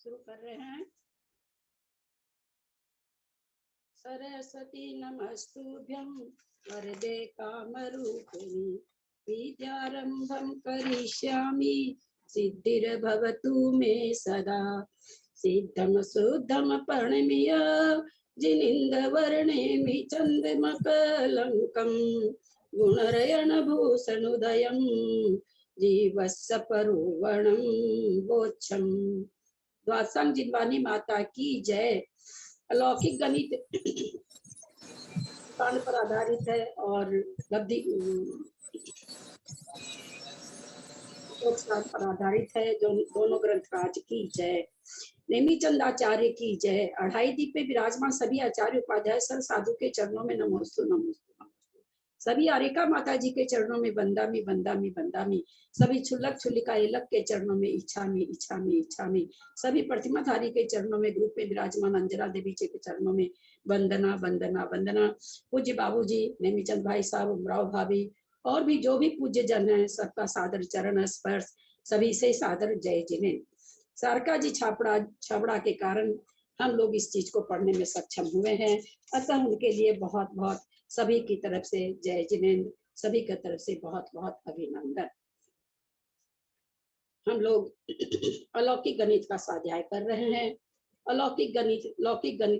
शुरू कर रहे हैं। सरस्वती नमस्तुभ्यं वरदे कामरूपिणी विद्यारंभं करिष्यामि सिद्धिर्भवतु मे सदा सिद्धं शुद्धं प्रणम्य जिनिन्दवर्णेमि चन्द्रमकलङ्कं गुणरयणभूषणोदयं जीवस्य परुवणं वोच्छम्। द्वादशांग जिनवानी माता की जय। अलौकिक गणित कांड पर आधारित है और लब्धि पर आधारित है। जो दोनों ग्रंथराज की जय। नेमीचंद आचार्य की जय। अढ़ाई दीप पे विराजमान सभी आचार्य उपाध्याय सर साधु के चरणों में नमोस्तु नमोस्तु। सभी आरिका माता जी के चरणों में बंदामी बंदामी बंदामी। सभी छुल्लक छुल्लिका एलक के चरणों में इच्छामी इच्छामी इच्छामी। सभी प्रतिमाधारी के चरणों में ग्रुप में विराजमान अंजना देवी जी के चरणों में वंदना वंदना वंदना। पूज्य बाबूजी, नेमीचंद भाई साहब, उमराव भाभी और भी जो भी पूज्य जन है सबका सादर चरण स्पर्श, सभी से सादर जय जिन्हें। सारका जी छाबड़ा के कारण हम लोग इस चीज को पढ़ने में सक्षम हुए हैं, अतः उनके लिए बहुत बहुत सभी की तरफ से जय जिनेन्द्र, सभी की तरफ से बहुत बहुत अभिनंदन। हम लोग अलौकिक गणित का स्वाध्याय कर रहे हैं। अलौकिक गणित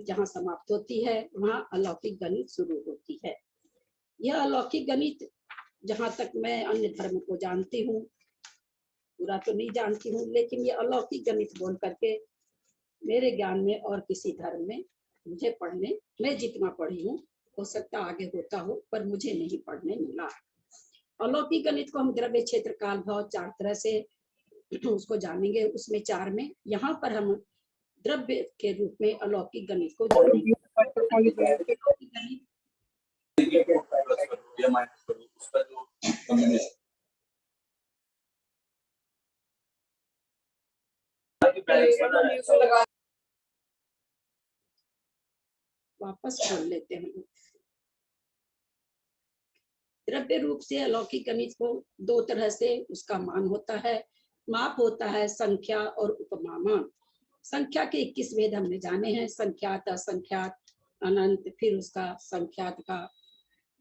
जहाँ समाप्त होती है वहाँ अलौकिक गणित शुरू होती है। यह अलौकिक गणित जहाँ तक मैं अन्य धर्म को जानती हूँ, पूरा तो नहीं जानती हूँ, लेकिन ये अलौकिक गणित बोल करके मेरे ज्ञान में और किसी धर्म में मुझे पढ़ने, मैं जितना पढ़ी हूँ हो सकता आगे होता हो, पर मुझे नहीं पढ़ने मिला। अलौकिक गणित को हम द्रव्य क्षेत्र काल भाव चार तरह से उसको जानेंगे। उसमें चार में यहाँ पर हम द्रव्य के रूप में अलौकिक गणित को जानेंगे। वापस खोल लेते हैं। द्रव्य रूप से अलौकिक गणित को दो तरह से उसका मान होता है, माप होता है संख्या और उपमामान। संख्या के 21 भेद हमने जाने हैं, संख्यात, असंख्यात, अनंत, फिर उसका संख्यात का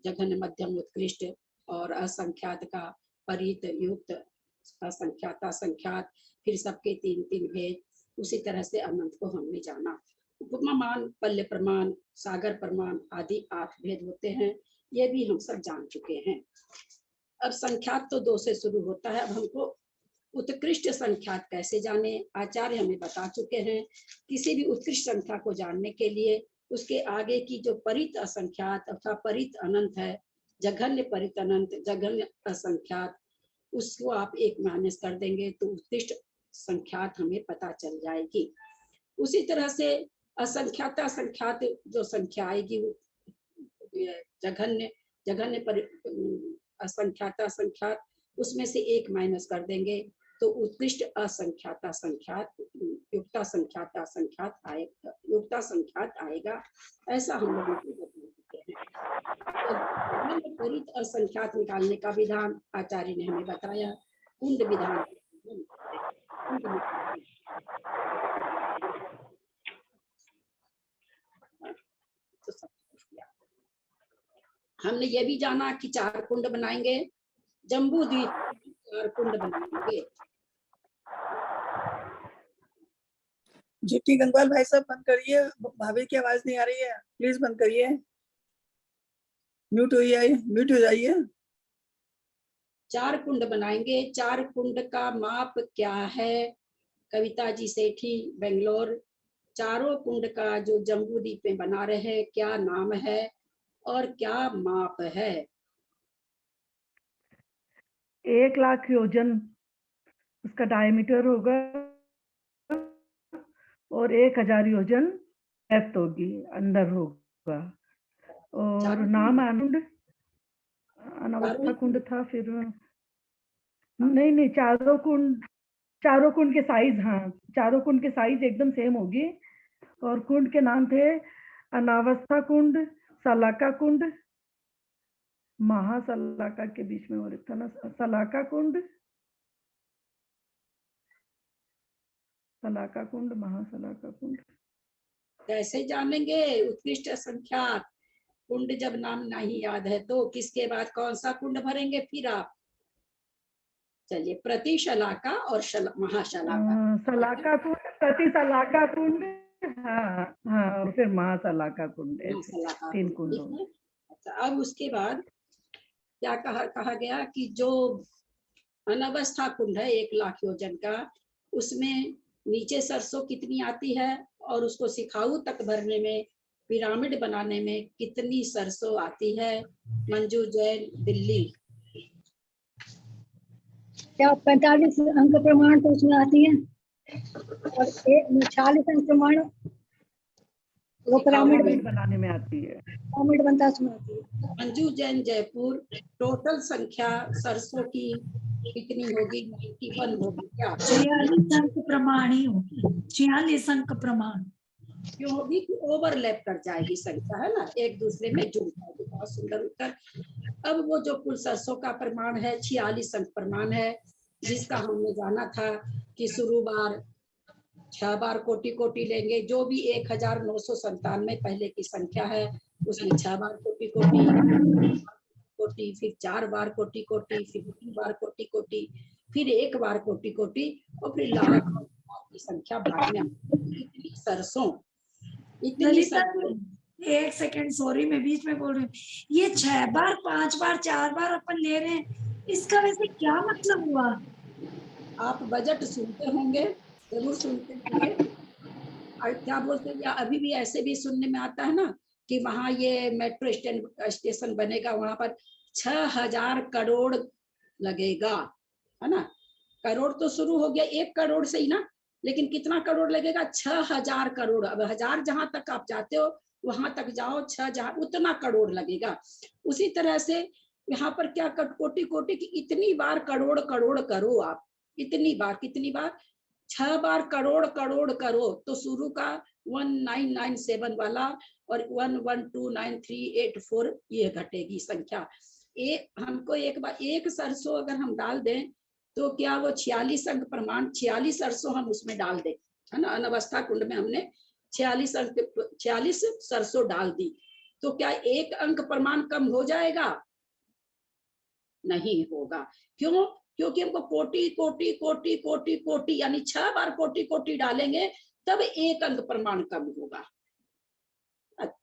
जघन्य, मध्यम, उत्कृष्ट, और असंख्यात का परित, युक्त, असंख्यात, असंख्यात, फिर सबके 3-3 भेद। उसी तरह से अनंत को हमने जाना। उपमामान, पल्य प्रमाण, सागर प्रमाण आदि 8 भेद होते हैं, ये भी हम सब जान चुके हैं। अब संख्यात तो 2 से शुरू होता है। अब हमको उत्कृष्ट संख्यात कैसे जाने, आचार्य हमें बता चुके हैं। किसी भी उत्कृष्ट संख्या को जानने के लिए उसके आगे की जो परित असंख्यात अथवा परित अनंत है, जघन्य परित अनंत, जघन्य असंख्यात, उसको आप 1 माइनस कर देंगे तो उत्कृष्ट संख्यात हमें पता चल जाएगी। उसी तरह से असंख्यात जो संख्या आएगी जघन्य पर असंख्यात, उसमें से 1 माइनस कर देंगे तो उत्कृष्ट असंख्यात युक्ता संख्यात आएगा। ऐसा हम लोगों को बता चुके हैं। परित असंख्यात निकालने का विधान आचार्य ने हमें बताया, कुंड विधान। हमने ये भी जाना कि 4 कुंड बनाएंगे, जम्बू द्वीप 4 कुंड बनाएंगे। ज्योति गंगवाल भाई साहब बंद करिए, भाभी की आवाज नहीं आ रही है, प्लीज बंद करिए, म्यूट हो जाइए। 4 कुंड बनाएंगे। 4 कुंड का माप क्या है? कविता जी सेठी, बेंगलोर। चारों कुंड का जो जम्बू द्वीप में बना रहे हैं क्या नाम है और क्या माप है? 1 लाख योजन उसका डायमीटर होगा और 1000 योजन डेप्थ होगी, अंदर होगा। और नाम आनंद अनावस्था कुंड था। फिर नहीं, चारों कुंड के साइज, हाँ, चारों कुंड के साइज एकदम सेम होगी। और कुंड के नाम थे अनावस्था कुंड, सलाका कुंड, महासलाका के बीच में और एक था ना, सलाका कुंड, सलाका कुंड, महासलाका कुंड। कैसे जानेंगे उत्कृष्ट संख्यात कुंड जब नाम नहीं याद है तो? किसके बाद कौन सा कुंड भरेंगे फिर आप? चलिए, प्रतिशलाका और महाशलाका। सलाका कुंड, प्रति सलाका कुंड, हाँ हाँ, और फिर महासलाका कुंड, ऐसे महाशलाका 3 कुंड, कुंड ठीक है। अच्छा, अब उसके बाद क्या कहा गया कि जो अनवस्था कुंड है 1 लाख योजन का, उसमें नीचे सरसों कितनी आती है और उसको सिखाऊ तक भरने में, पिरामिड बनाने में कितनी सरसों आती है? मंजू जैन, दिल्ली। क्या 45 अंक प्रमाण तो उसमें आती है और 46 अंक प्रमाण वो पिरामिड बनाने में आती है। पिरामिड बनता है उसमें आती है। मंजू जैन, जयपुर। टोटल संख्या सरसों की कितनी होगी? 91 होगी क्या? 46 अंक प्रमाण ही होगी, 46 अंक प्रमाण। क्यों होगी? कि ओवरलैप कर जाएगी संख्या, है ना, एक दूसरे में जुड़ जाएगी। बहुत सुंदर उत्तर। अब वो जो कुल सरसों का प्रमाण है 46 अंक प्रमाण है, जिसका हमने जाना था कि शुरू बार 6 बार कोटि कोटि लेंगे, जो भी 1997 पहले की संख्या है उसमें 6 बार कोटि कोटि कोटि, फिर 4 बार कोटि कोटि, फिर 3 बार कोटि कोटि, फिर 1 बार कोटि कोटि, और फिर लाख की संख्या बाद में। इतनी सरसों, इतनी ललिता सरसों। जी, 1 सेकंड, सॉरी मैं बीच में बोल रही हूँ। ये 6 बार 5 बार 4 बार अपन ले रहे हैं, इसका वैसे क्या मतलब हुआ? आप बजट सुनते होंगे, जरूर सुनते होंगे। और क्या बोलते हैं, या अभी भी ऐसे भी सुनने में आता है ना कि वहाँ ये मेट्रो स्टेशन बनेगा, वहां पर 6000 करोड़ लगेगा, है ना। करोड़ तो शुरू हो गया 1 करोड़ से ही ना, लेकिन कितना करोड़ लगेगा? 6000 करोड़। अब 1000 जहां तक आप जाते हो वहां तक जाओ, 6 जहां, उतना करोड़ लगेगा। उसी तरह से यहाँ पर क्या कोटि कोटि की इतनी बार करोड़ करोड़ करो आप, इतनी बार, कितनी बार? 6 बार करोड़ करोड़ करो तो शुरू का 1997 वाला और 112938 ये घटेगी संख्या। हमको एक बार 1 सरसों अगर हम डाल दें तो क्या वो 46 अंक प्रमाण, 46 सरसों हम उसमें डाल दें, है ना। अनवस्था कुंड में हमने 46 सरसों डाल दी, तो क्या 1 अंक प्रमाण कम हो जाएगा? नहीं होगा। क्यों? क्योंकि हमको कोटि कोटि कोटि कोटि कोटि यानी 6 बार कोटि कोटि डालेंगे तब 1 अंक प्रमाण कम होगा।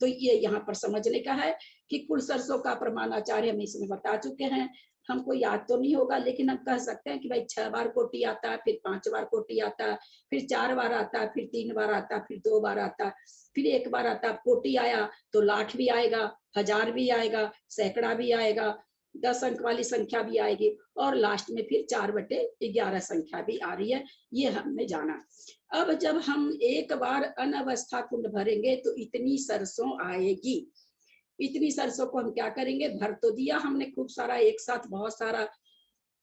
तो ये यहाँ पर समझने का है कि कुल सरसों का प्रमाण आचार्य हमें इसमें बता चुके हैं। हमको याद तो नहीं होगा, लेकिन हम कह सकते हैं कि भाई 6 बार कोटि आता है, फिर 5 बार कोटि आता है, फिर 4 बार आता है, फिर 3 बार आता है, फिर 2 बार आता है, फिर 1 बार आता है। कोटि आया तो लाख भी आएगा, 1000 भी आएगा, सैकड़ा भी आएगा, 10 अंक वाली संख्या भी आएगी, और लास्ट में फिर 4/11 संख्या भी आ रही है। ये हमने जाना। अब जब हम 1 बार अनवस्था कुंड भरेंगे तो इतनी सरसों आएगी। इतनी सरसों को हम क्या करेंगे? भर तो दिया हमने खूब सारा, एक साथ बहुत सारा,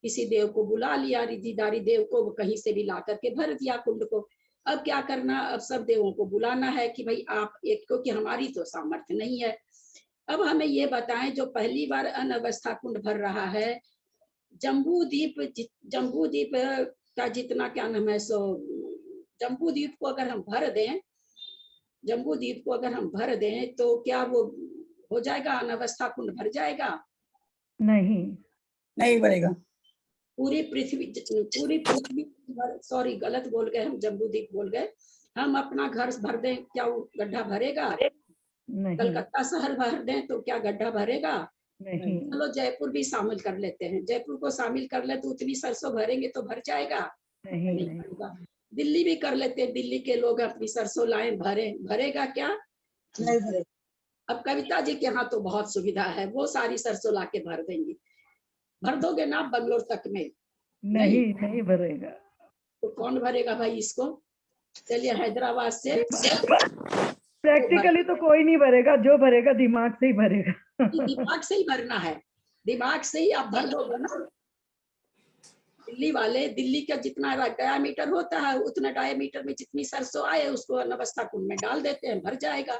किसी देव को बुला लिया, रिद्धिदारी देव को, कहीं से भी ला करके भर दिया कुंड को। अब क्या करना? अब सब देवों को बुलाना है कि भाई आप एक, क्योंकि हमारी तो सामर्थ्य नहीं है। अब हमें ये बताएं, जो पहली बार अनवस्था कुंड भर रहा है, जम्बू द्वीप का जितना, क्या नाम है सो, जम्बू द्वीप को अगर हम भर दें, जम्बू द्वीप को अगर हम भर दें तो क्या वो हो जाएगा? अनवस्था कुंड भर जाएगा? नहीं भरेगा। पूरी पृथ्वी सॉरी गलत बोल गए हम, जम्बू द्वीप बोल गए। हम अपना घर भर दें, क्या वो गड्ढा भरेगा? नहीं, कलकत्ता शहर भर दें तो क्या गड्ढा भरेगा? नहीं, चलो जयपुर भी शामिल कर लेते हैं, जयपुर को शामिल कर ले तो उतनी सरसों भरेंगे तो भर जाएगा? नहीं, नहीं भरेगा। दिल्ली भी कर लेते हैं, दिल्ली के लोग अपनी सरसों लाए, भरेगा क्या? नहीं भरेगा। अब कविता जी के यहाँ तो बहुत सुविधा है, वो सारी सरसों लाके भर देंगी। भर दोगे ना बंगलोर तक में? नहीं भरेगा। तो कौन भरेगा भाई इसको? चलिए हैदराबाद से प्रैक्टिकली तो कोई नहीं भरेगा, जो भरेगा दिमाग से ही भरेगा। दिमाग से ही भरना है, दिमाग से ही आप भर दोगे ना। दिल्ली वाले, दिल्ली का जितना डायामीटर होता है उतना डायामीटर में जितनी सरसों आए उसको अनवस्था कुंड में डाल देते हैं, भर जाएगा।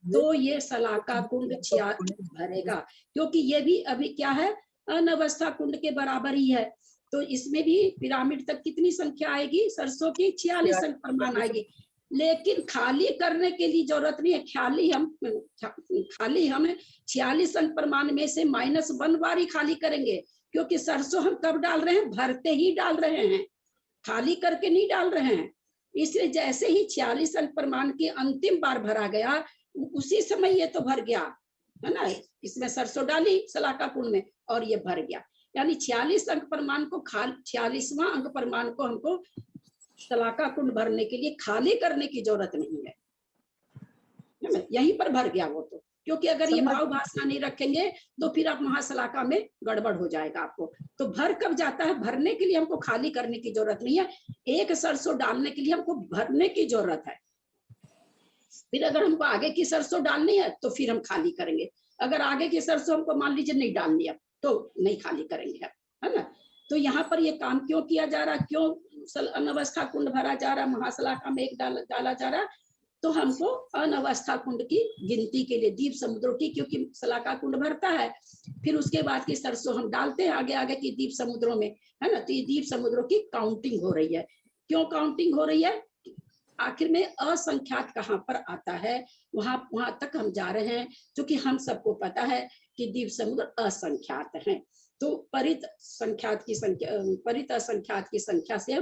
तो ये सलाका कुंड भरेगा, क्योंकि ये भी अभी क्या है, अनवस्था कुंड के बराबर ही है। तो इसमें भी पिरामिड तक कितनी संख्या आएगी, सरसों की 46 अंक प्रमाण आएगी। लेकिन खाली करने के लिए जरूरत नहीं है, खाली हम 46 अंक प्रमाण में से -1 बार ही खाली करेंगे, क्योंकि सरसों हम कब डाल रहे हैं, भरते ही डाल रहे हैं, खाली करके नहीं डाल रहे हैं। इसलिए जैसे ही 46 अंक प्रमाण की अंतिम बार भरा गया, उसी समय ये तो भर गया है ना। इसमें सरसों डाली सलाका कुंड में और ये भर गया, यानी 46 अंक प्रमाण को 46वां अंक प्रमाण को हमको सलाका कुंड भरने के लिए खाली करने की जरूरत नहीं है, यहीं पर भर गया वो तो। क्योंकि अगर ये भाव भाषा नहीं रखेंगे तो फिर आप महासलाका में गड़बड़ हो जाएगा आपको। तो भर कब जाता है, भरने के लिए हमको खाली करने की जरूरत नहीं है, एक सरसों डालने के लिए हमको भरने की जरूरत है। फिर अगर हमको आगे की सरसों डालनी है तो फिर हम खाली करेंगे, अगर आगे की सरसों हमको मान लीजिए नहीं डालनी है तो नहीं खाली करेंगे, है ना। तो यहाँ पर ये काम क्यों किया जा रहा, क्यों अनवस्था कुंड भरा जा रहा, महासलाका में एक डाला जा रहा, तो हमको अनवस्था कुंड की गिनती के लिए दीप समुद्रों की, क्योंकि सलाका कुंड भरता है फिर उसके बाद की सरसों हम डालते हैं आगे आगे की दीप समुद्रों में, है ना। तो ये दीप समुद्रों की काउंटिंग हो रही है। क्यों काउंटिंग हो रही है, आखिर में असंख्यात कहाँ पर आता है, वहां तक हम जा रहे हैं, क्योंकि हम सबको पता है कि दीप समुद्र असंख्यात हैं। तो परित असंख्यात की संख्या से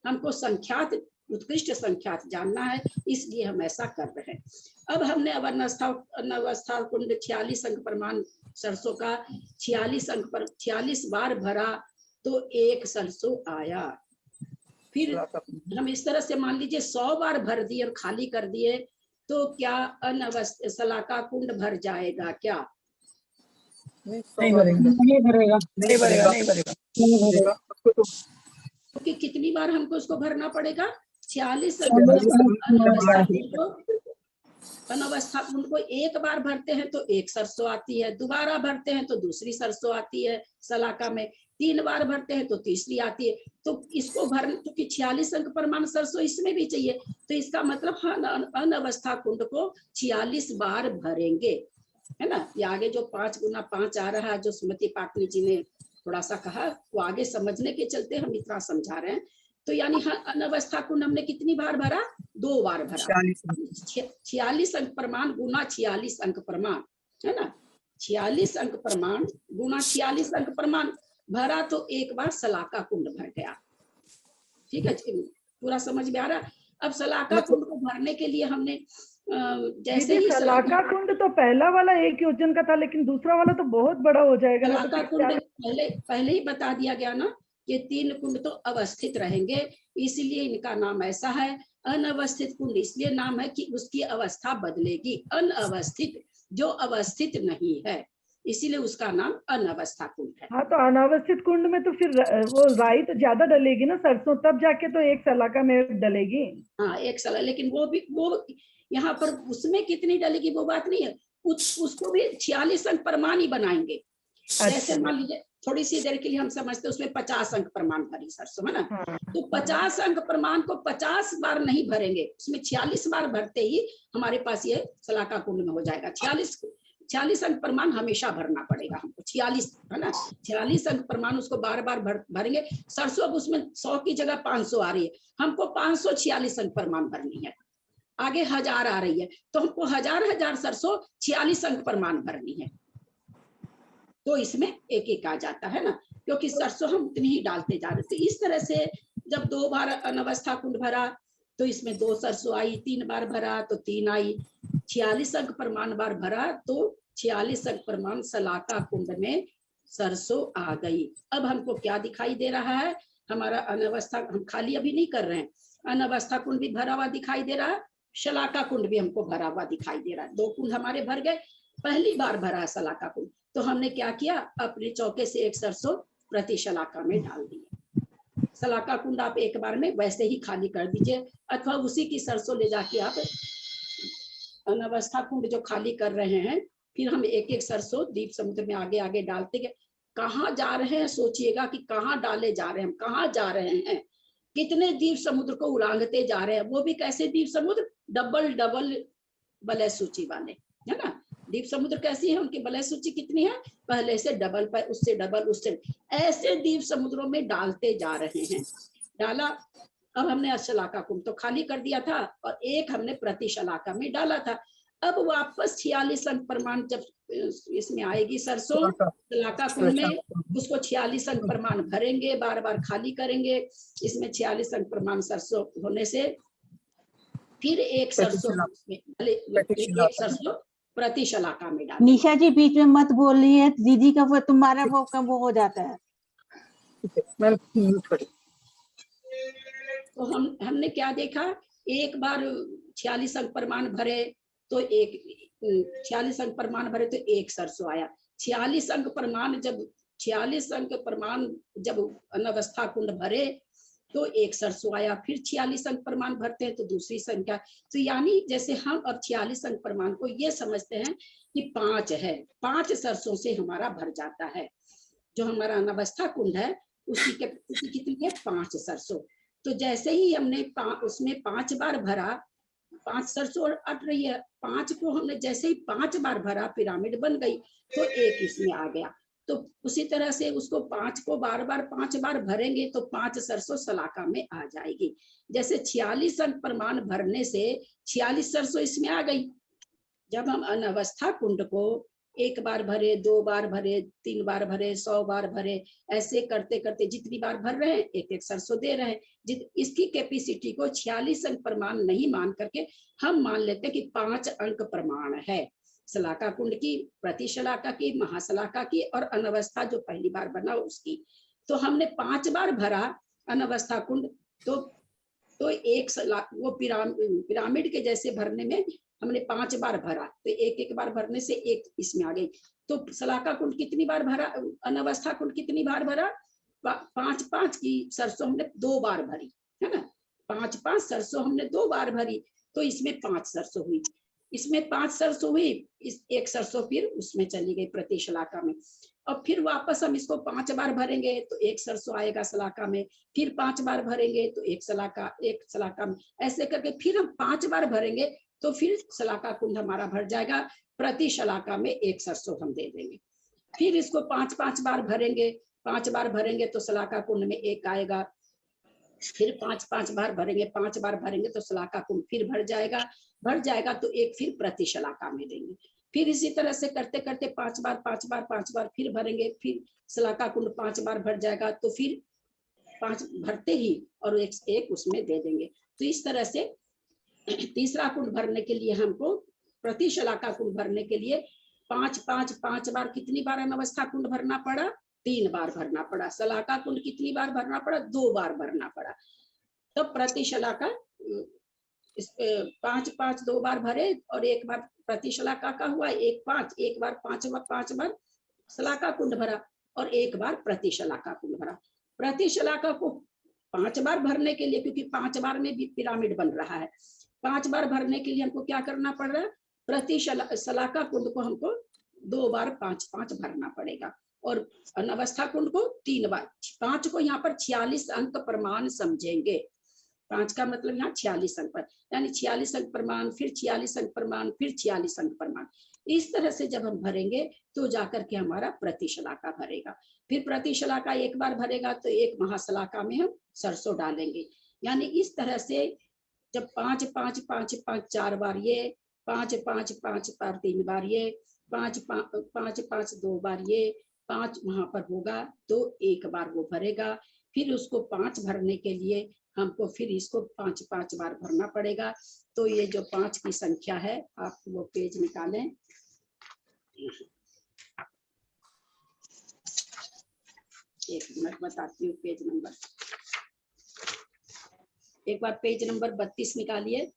हमको संख्यात उत्कृष्ट संख्यात जानना है, इसलिए हम ऐसा कर रहे हैं। अब हमने अनवस्था कुंड 46 अंक प्रमाण सरसों का 46 बार भरा तो एक सरसों आया। फिर हम इस तरह से मान लीजिए 100 बार भर दिए और खाली कर दिए तो क्या सलाका कुंड भर जाएगा क्या? नहीं भरेगा। क्योंकि कितनी बार हमको उसको भरना पड़ेगा, 46 अनवस्था कुंड को एक बार भरते हैं तो एक सरसों आती है, दोबारा भरते हैं तो दूसरी सरसों आती है सलाका में, 3 बार भरते हैं तो तीसरी आती है। तो इसको भरने, क्योंकि 46 अंक प्रमाण सरसों इसमें भी चाहिए, तो इसका मतलब अनवस्था कुंड को 46 बार भरेंगे, है ना। ये आगे जो 5 गुना 5 आ रहा है, जो सुमति पाटनी जी ने थोड़ा सा कहा, वो आगे समझने के चलते हम इतना समझा रहे हैं। तो यानी अनवस्था कुंड हमने कितनी बार भरा, 2 बार भरा। 46 अंक प्रमाण गुना 46 अंक प्रमाण, है ना। 46 अंक प्रमाण गुना 46 अंक प्रमाण भरा तो एक बार सलाका कुंड भर गया। ठीक है, पूरा समझ में आ रहा। अब सलाका कुंड को भरने के लिए हमने जैसे ही सलाका कुंड तो पहला वाला 1 योजन का था, लेकिन दूसरा वाला तो बहुत बड़ा हो जाएगा ना। सलाका कुंड पहले ही बता दिया गया ना, ये 3 कुंड तो अवस्थित रहेंगे, इसलिए इनका नाम ऐसा है। अनवस्थित कुंड इसलिए नाम है कि उसकी अवस्था बदलेगी, अनवस्थित जो अवस्थित नहीं है, इसीलिए उसका नाम अनवस्था कुंड है। हाँ, तो अनावस्थित कुंड में तो फिर वो राई तो ज्यादा डलेगी ना सरसों, तब जाके तो एक सलाका में डलेगी। हाँ, एक सलाका, लेकिन वो यहाँ पर उसमें कितनी डलेगी वो बात नहीं है, उसको भी 46 अंक प्रमाण ही बनाएंगे। जैसे मान लीजिए थोड़ी सी देर के लिए हम समझते हैं उसमें 50 अंक प्रमाण भरी सरसों, है ना। तो 50 अंक प्रमाण को 50 बार नहीं भरेंगे, उसमें 46 बार भरते ही हमारे पास ये सलाका कुंड में हो जाएगा। 46 अंक प्रमाण हमेशा भरना पड़ेगा हमको, 46, है ना। 46 अंक प्रमाण उसको बार बार भरेंगे। सरसों अब उसमें 100 की जगह 500 आ रही है, हमको 546 अंक प्रमाण भरनी है। आगे 1000 आ रही है तो हमको 1000 सरसों 46 अंक प्रमाण भरनी है। तो इसमें एक एक आ जाता है ना, क्योंकि सरसों हम उतनी ही डालते जा रहे थे। इस तरह से जब 2 बार अनवस्था कुंड भरा तो इसमें 2 सरसों आई, 3 बार भरा तो 3 आई, 46 अंक प्रमाण बार भरा तो 46 अंक प्रमाण सलाका कुंड में सरसों आ गई। अब हमको क्या दिखाई दे रहा है, हमारा अनवस्था, हम खाली अभी नहीं कर रहे हैं, अनवस्था कुंड भी भरा हुआ दिखाई दे रहा है, सलाका कुंड भी हमको भरा हुआ दिखाई दे रहा है। 2 कुंड हमारे भर गए, पहली बार भरा है सलाका कुंड, तो हमने क्या किया, अपने चौके से एक सरसों प्रति सलाका में डाल दिए। सलाका कुंड आप एक बार में वैसे ही खाली कर दीजिए, अथवा उसी की सरसों ले जाके आप अनवस्था कुंड जो खाली कर रहे हैं, फिर हम एक एक सरसों दीप समुद्र में आगे आगे डालते गए। कहाँ जा रहे हैं सोचिएगा कि कहाँ डाले जा रहे हैं, हम कहाँ जा रहे हैं, कितने दीप समुद्र को उलांघते जा रहे हैं, वो भी कैसे दीप समुद्र, डबल वलय सूची वाले, है ना। दीप समुद्र कैसी है, उनकी वलय सूची कितनी है, पहले से डबल पर, उससे डबल, उससे ऐसे दीप समुद्रों में डालते जा रहे हैं। डाला, अब हमने शलाका कुंभ तो खाली कर दिया था और एक हमने प्रति शलाका में डाला था। अब वापस 46 अंक प्रमाण जब इसमें आएगी सरसों शलाका कुंभ में, उसको 46 अंक प्रमाण भरेंगे, बार बार खाली करेंगे। इसमें 46 अंक प्रमाण सरसों होने से फिर एक सरसों एक सरसों प्रति शलाका में डालेंगे। निशा जी बीच में मत बोलिए, दीदी का वो तुम्हारा वो कम वो हो जाता है। मैं म्यूट करूं। तो हमने क्या देखा, एक बार 46 अंक प्रमाण भरे तो 46 अंक प्रमाण भरे तो एक सरसों आया। 46 अंक प्रमाण जब अनवस्था कुंड भरे तो एक सरसों आया। फिर 46 अंक प्रमाण भरते हैं तो दूसरी संख्या। तो यानी जैसे हम अब 46 अंक प्रमाण को ये समझते हैं कि 5 है, 5 सरसों से हमारा भर जाता है। जो हमारा अनवस्था कुंड है उसकी कितनी है, 5 सरसों। तो जैसे ही हमने उसमें 5 बार भरा, 5 सरसों अट रही है, 5 को हमने जैसे ही 5 बार भरा पिरामिड बन गई, तो एक इसमें आ गया। तो उसी तरह से उसको 5 को बार बार 5 बार भरेंगे तो 5 सरसों शलाका में आ जाएगी। जैसे 46 अंक प्रमाण भरने से 46 सरसों इसमें आ गई। जब हम अनवस्था कुंड को एक बार भरे, 2 बार भरे, 3 बार भरे, 100 बार भरे, ऐसे करते करते जितनी बार भर रहे हैं एक एक सरसों दे रहे हैं। इसकी कैपेसिटी को 46 अंक प्रमाण नहीं मान करके हम मान लेते हैं कि 5 अंक प्रमाण है शलाका कुंड की, प्रति शलाका की, महाशलाका की और अनवस्था जो पहली बार बना उसकी। तो हमने 5 बार भरा अनवस्था कुंड, तो एक वो पिरामिड के जैसे भरने में हमने 5 बार भरा, तो एक एक बार भरने से एक इसमें आ गई। तो शलाका कुंड कितनी बार भरा, अनवस्था कुंड कितनी बार भरा, 5 की सरसों हमने 2 बार भरी, है ना। 5 सरसों हमने 2 बार भरी, तो इसमें 5 सरसों हुई। इसमें 5 सरसों हुई, इस एक सरसों फिर उसमें चली गई प्रति शलाका में। और फिर वापस हम इसको 5 बार भरेंगे तो एक सरसों आएगा शलाका में, फिर 5 बार भरेंगे तो एक शलाका में, ऐसे करके फिर हम 5 बार भरेंगे तो फिर शलाका कुंड हमारा भर जाएगा। प्रति शलाका में एक सरसों हम दे देंगे। फिर इसको 5 बार भरेंगे, 5 बार भरेंगे तो शलाका कुंड में एक आएगा। फिर 5 बार भरेंगे, 5 बार भरेंगे तो शलाका कुंड फिर भर जाएगा तो एक फिर प्रति शलाका में देंगे। फिर इसी तरह से करते करते 5 बार फिर भरेंगे, फिर शलाका कुंड 5 बार भर जाएगा तो फिर 5 भरते ही और एक उसमें दे देंगे। तो इस तरह से तीसरा कुंड भरने के लिए हमको प्रति शलाका कुंड भरने के लिए 5 बार कितनी बार अनवस्था कुंड भरना पड़ा, 3 बार भरना पड़ा। शलाका कुंड कितनी बार भरना पड़ा, 2 बार भरना पड़ा। तब प्रति शलाका 5 2 बार भरे और एक बार प्रति शलाका का हुआ, एक बार 5 बार शलाका कुंड भरा और एक बार प्रति शलाका कुंड भरा। प्रति शलाका को 5 बार भरने के लिए, क्योंकि 5 बार में भी पिरामिड बन रहा है, 5 बार भरने के लिए हमको क्या करना पड़ रहा है, प्रति शलाका कुंड को हमको 2 बार 5 भरना पड़ेगा और अनवस्था कुंड को 3 बार। 5 को यहाँ पर 46 अंक प्रमाण समझेंगे। 5 का मतलब यहाँ 46 अंक पर, यानी 46 अंक प्रमाण, फिर 46 अंक प्रमाण, फिर 46 अंक प्रमाण। इस तरह से जब हम भरेंगे तो जाकर के हमारा प्रति शलाका भरेगा। फिर प्रति शलाका एक बार भरेगा तो एक महाशलाका में हम सरसों डालेंगे। यानी इस तरह से जब 5 4 बार ये, 5 बार 3 बार ये, 5 2 बार ये, 5 वहां पर होगा तो एक बार वो भरेगा। फिर उसको 5 भरने के लिए हमको फिर इसको 5 बार भरना पड़ेगा। तो ये जो 5 की संख्या है, आप वो पेज निकालें। एक मिनट बताती हूँ पेज नंबर, एक बार पेज नंबर 32 निकालिए।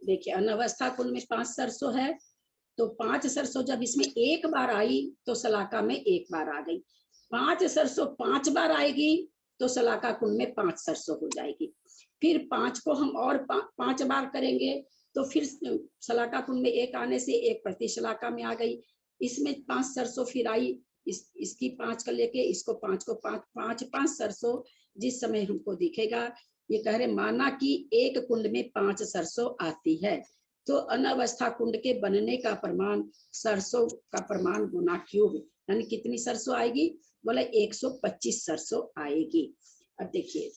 देखिए अनवस्था कुंड में 5 सरसों है, तो 5 सरसों जब इसमें एक बार आई तो शलाका में एक बार आ गई। 5 सरसों 5 बार आएगी तो शलाका कुंड में 5 सरसों हो जाएगी। फिर 5 को हम और 5 बार करेंगे तो फिर शलाका कुंड में एक आने से एक प्रति शलाका में आ गई। इसमें 5 सरसों फिर आई, इसकी 5 का लेके इसको 5 को 5 सरसों जिस समय हमको दिखेगा ये कह रहे माना कि एक कुंड में 5 सरसों आती है, तो अनवस्था कुंड के बनने का प्रमाण सरसों का प्रमाण गुना क्यूब, यानी कितनी सरसों आएगी? बोले 125 सरसों आएगी। अब देखिए,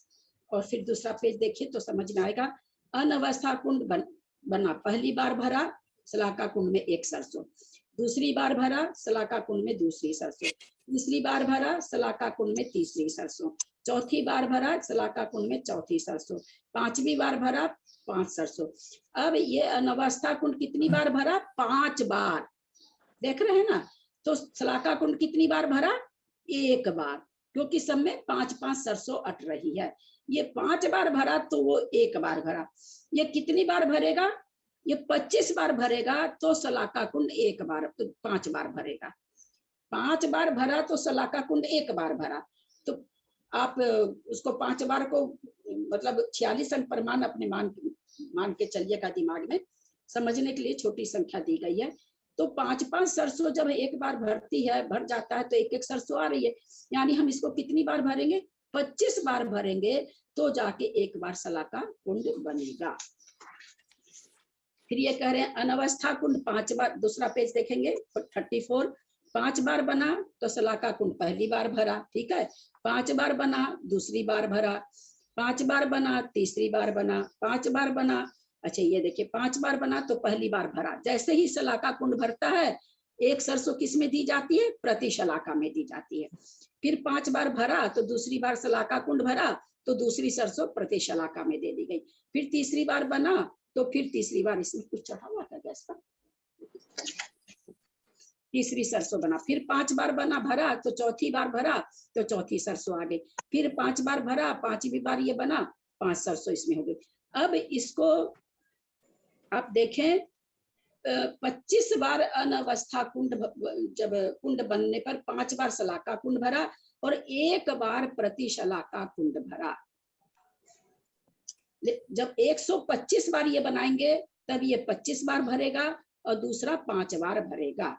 और फिर दूसरा पेज देखिए तो समझ में आएगा। अनवस्था कुंड बना, पहली बार भरा शलाका कुंड में 1 सरसों, दूसरी बार भरा शलाका कुंड में दूसरी सरसों, तीसरी बार भरा शलाका कुंड में तीसरी सरसों, चौथी बार भरा शलाका कुंड में चौथी सरसों, पांचवी बार भरा 5 सरसों। अब ये अनवस्था कुंड कितनी बार भरा? 5 बार। देख रहे हैं ना? तो शलाका कुंड कितनी बार भरा? 1 बार, क्योंकि सब में 5-5 सरसों अट रही है। ये 5 बार भरा तो वो 1 बार भरा। ये कितनी बार भरेगा? ये 25 बार भरेगा तो शलाका कुंड 1 बार, तो 5 बार भरेगा। 5 बार भरा तो शलाका कुंड 1 बार भरा, तो आप उसको 5 बार को मतलब 46 अंक प्रमाण अपने मान के चलिएगा दिमाग में, समझने के लिए छोटी संख्या दी गई है। तो 5-5 सरसों जब 1 बार भरती है, भर जाता है तो 1-1 सरसों आ रही है, यानी हम इसको कितनी बार भरेंगे? 25 बार भरेंगे तो जाके 1 बार शलाका कुंड बनेगा। फिर ये कह रहे हैं अनवस्था कुंड 5 बार, दूसरा पेज देखेंगे 34, 5 बार बना तो शलाका कुंड पहली बार भरा, ठीक है। 5 बार बना दूसरी बार भरा, 5 बार बना तीसरी बार बना, 5 बार बना, अच्छा ये देखिए 5 बार बना तो पहली बार भरा। जैसे ही शलाका कुंड भरता है 1 सरसों किस में दी जाती है? प्रति शलाका में दी जाती है। फिर 5 बार भरा तो दूसरी बार शलाका कुंड भरा तो दूसरी सरसों प्रति शलाका में दे दी गई। फिर तीसरी बार बना तो फिर तीसरी बार, इसमें कुछ चढ़ा हुआ था गैस पर, तीसरी सरसों बना। फिर 5 बार बना भरा तो चौथी बार भरा तो चौथी सरसों आ गई। फिर 5 बार भरा, 5वीं बार ये बना, 5 सरसों इसमें हो गई। अब इसको आप देखें 25 बार अनवस्था कुंड, जब कुंड बनने पर 5 बार शलाका कुंड भरा और 1 बार प्रति शलाका कुंड भरा। जब 125 बार ये बनाएंगे तब ये 25 बार भरेगा और दूसरा 5 बार भरेगा।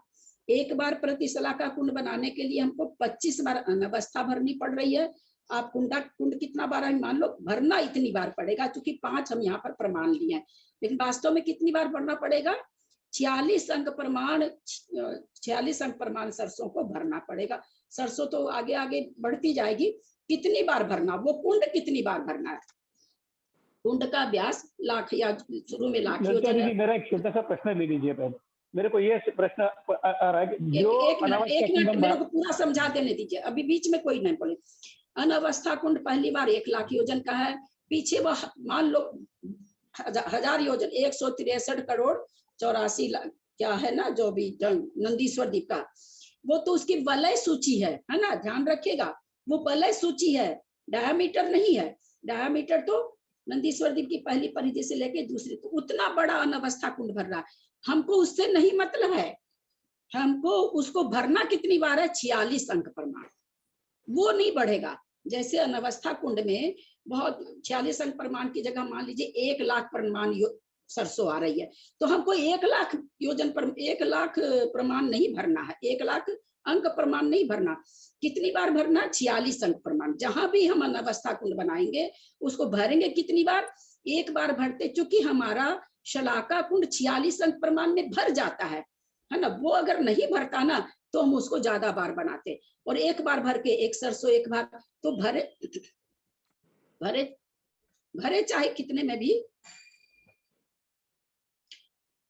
1 बार प्रति शलाका कुंड बनाने के लिए हमको 25 बार अनवस्था भरनी पड़ रही है। आप कुंड कितना बार है मान लो, भरना इतनी बार पड़ेगा, क्योंकि 5 हम यहाँ पर प्रमाण लिए हैं, लेकिन वास्तव में कितनी बार भरना पड़ेगा? 46 अंक प्रमाण, 46 अंक प्रमाण सरसों को भरना पड़ेगा। सरसों तो आगे आगे बढ़ती जाएगी, कितनी बार भरना, वो कुंड कितनी बार भरना है। कुंड का व्यास लाख या शुरू में लाख योजन है। मेरा एक छोटा सा प्रश्न ले लीजिए पहले, मेरे को ये प्रश्न आ रहा है कि जो एक मिनट मेरे को पूरा समझा देने दीजिए, अभी बीच में कोई नहीं बोले। अनवस्था कुंड पहली बार 1 लाख योजन का है, पीछे वह मान लो 1000 योजन, 163 करोड़ 84 लाख क्या है ना, जो भी नंदीश्वर द्वीप का, वो तो उसकी वलय सूची है ना, ध्यान रखिएगा, वो वलय सूची है, डायामीटर नहीं है। डायामीटर तो नंदीश्वर द्वीप की पहली परिधि से लेके दूसरी, तो उतना बड़ा अनवस्था कुंड भर रहा है, हमको उससे नहीं मतलब है, हमको उसको भरना कितनी बार है? 46 अंक प्रमाण, वो नहीं बढ़ेगा। जैसे अनवस्था कुंड में बहुत 46 अंक प्रमाण की जगह मान लीजिए 1 लाख प्रमाण सरसों आ रही है, तो हमको 1 लाख योजन पर 1 लाख प्रमाण नहीं भरना है, 1 लाख अंक प्रमाण नहीं भरना। कितनी बार भरना? 46 अंक प्रमाण। जहां भी हम अनवस्था कुंड बनाएंगे उसको भरेंगे कितनी बार? 1 बार भरते, चूंकि हमारा शलाका कुंड 46 अंक प्रमाण में भर जाता है ना। वो अगर नहीं भरता ना तो हम उसको ज्यादा बार बनाते, और 1 बार भर के 1 सरसों 1 बार, तो भरे चाहे कितने में भी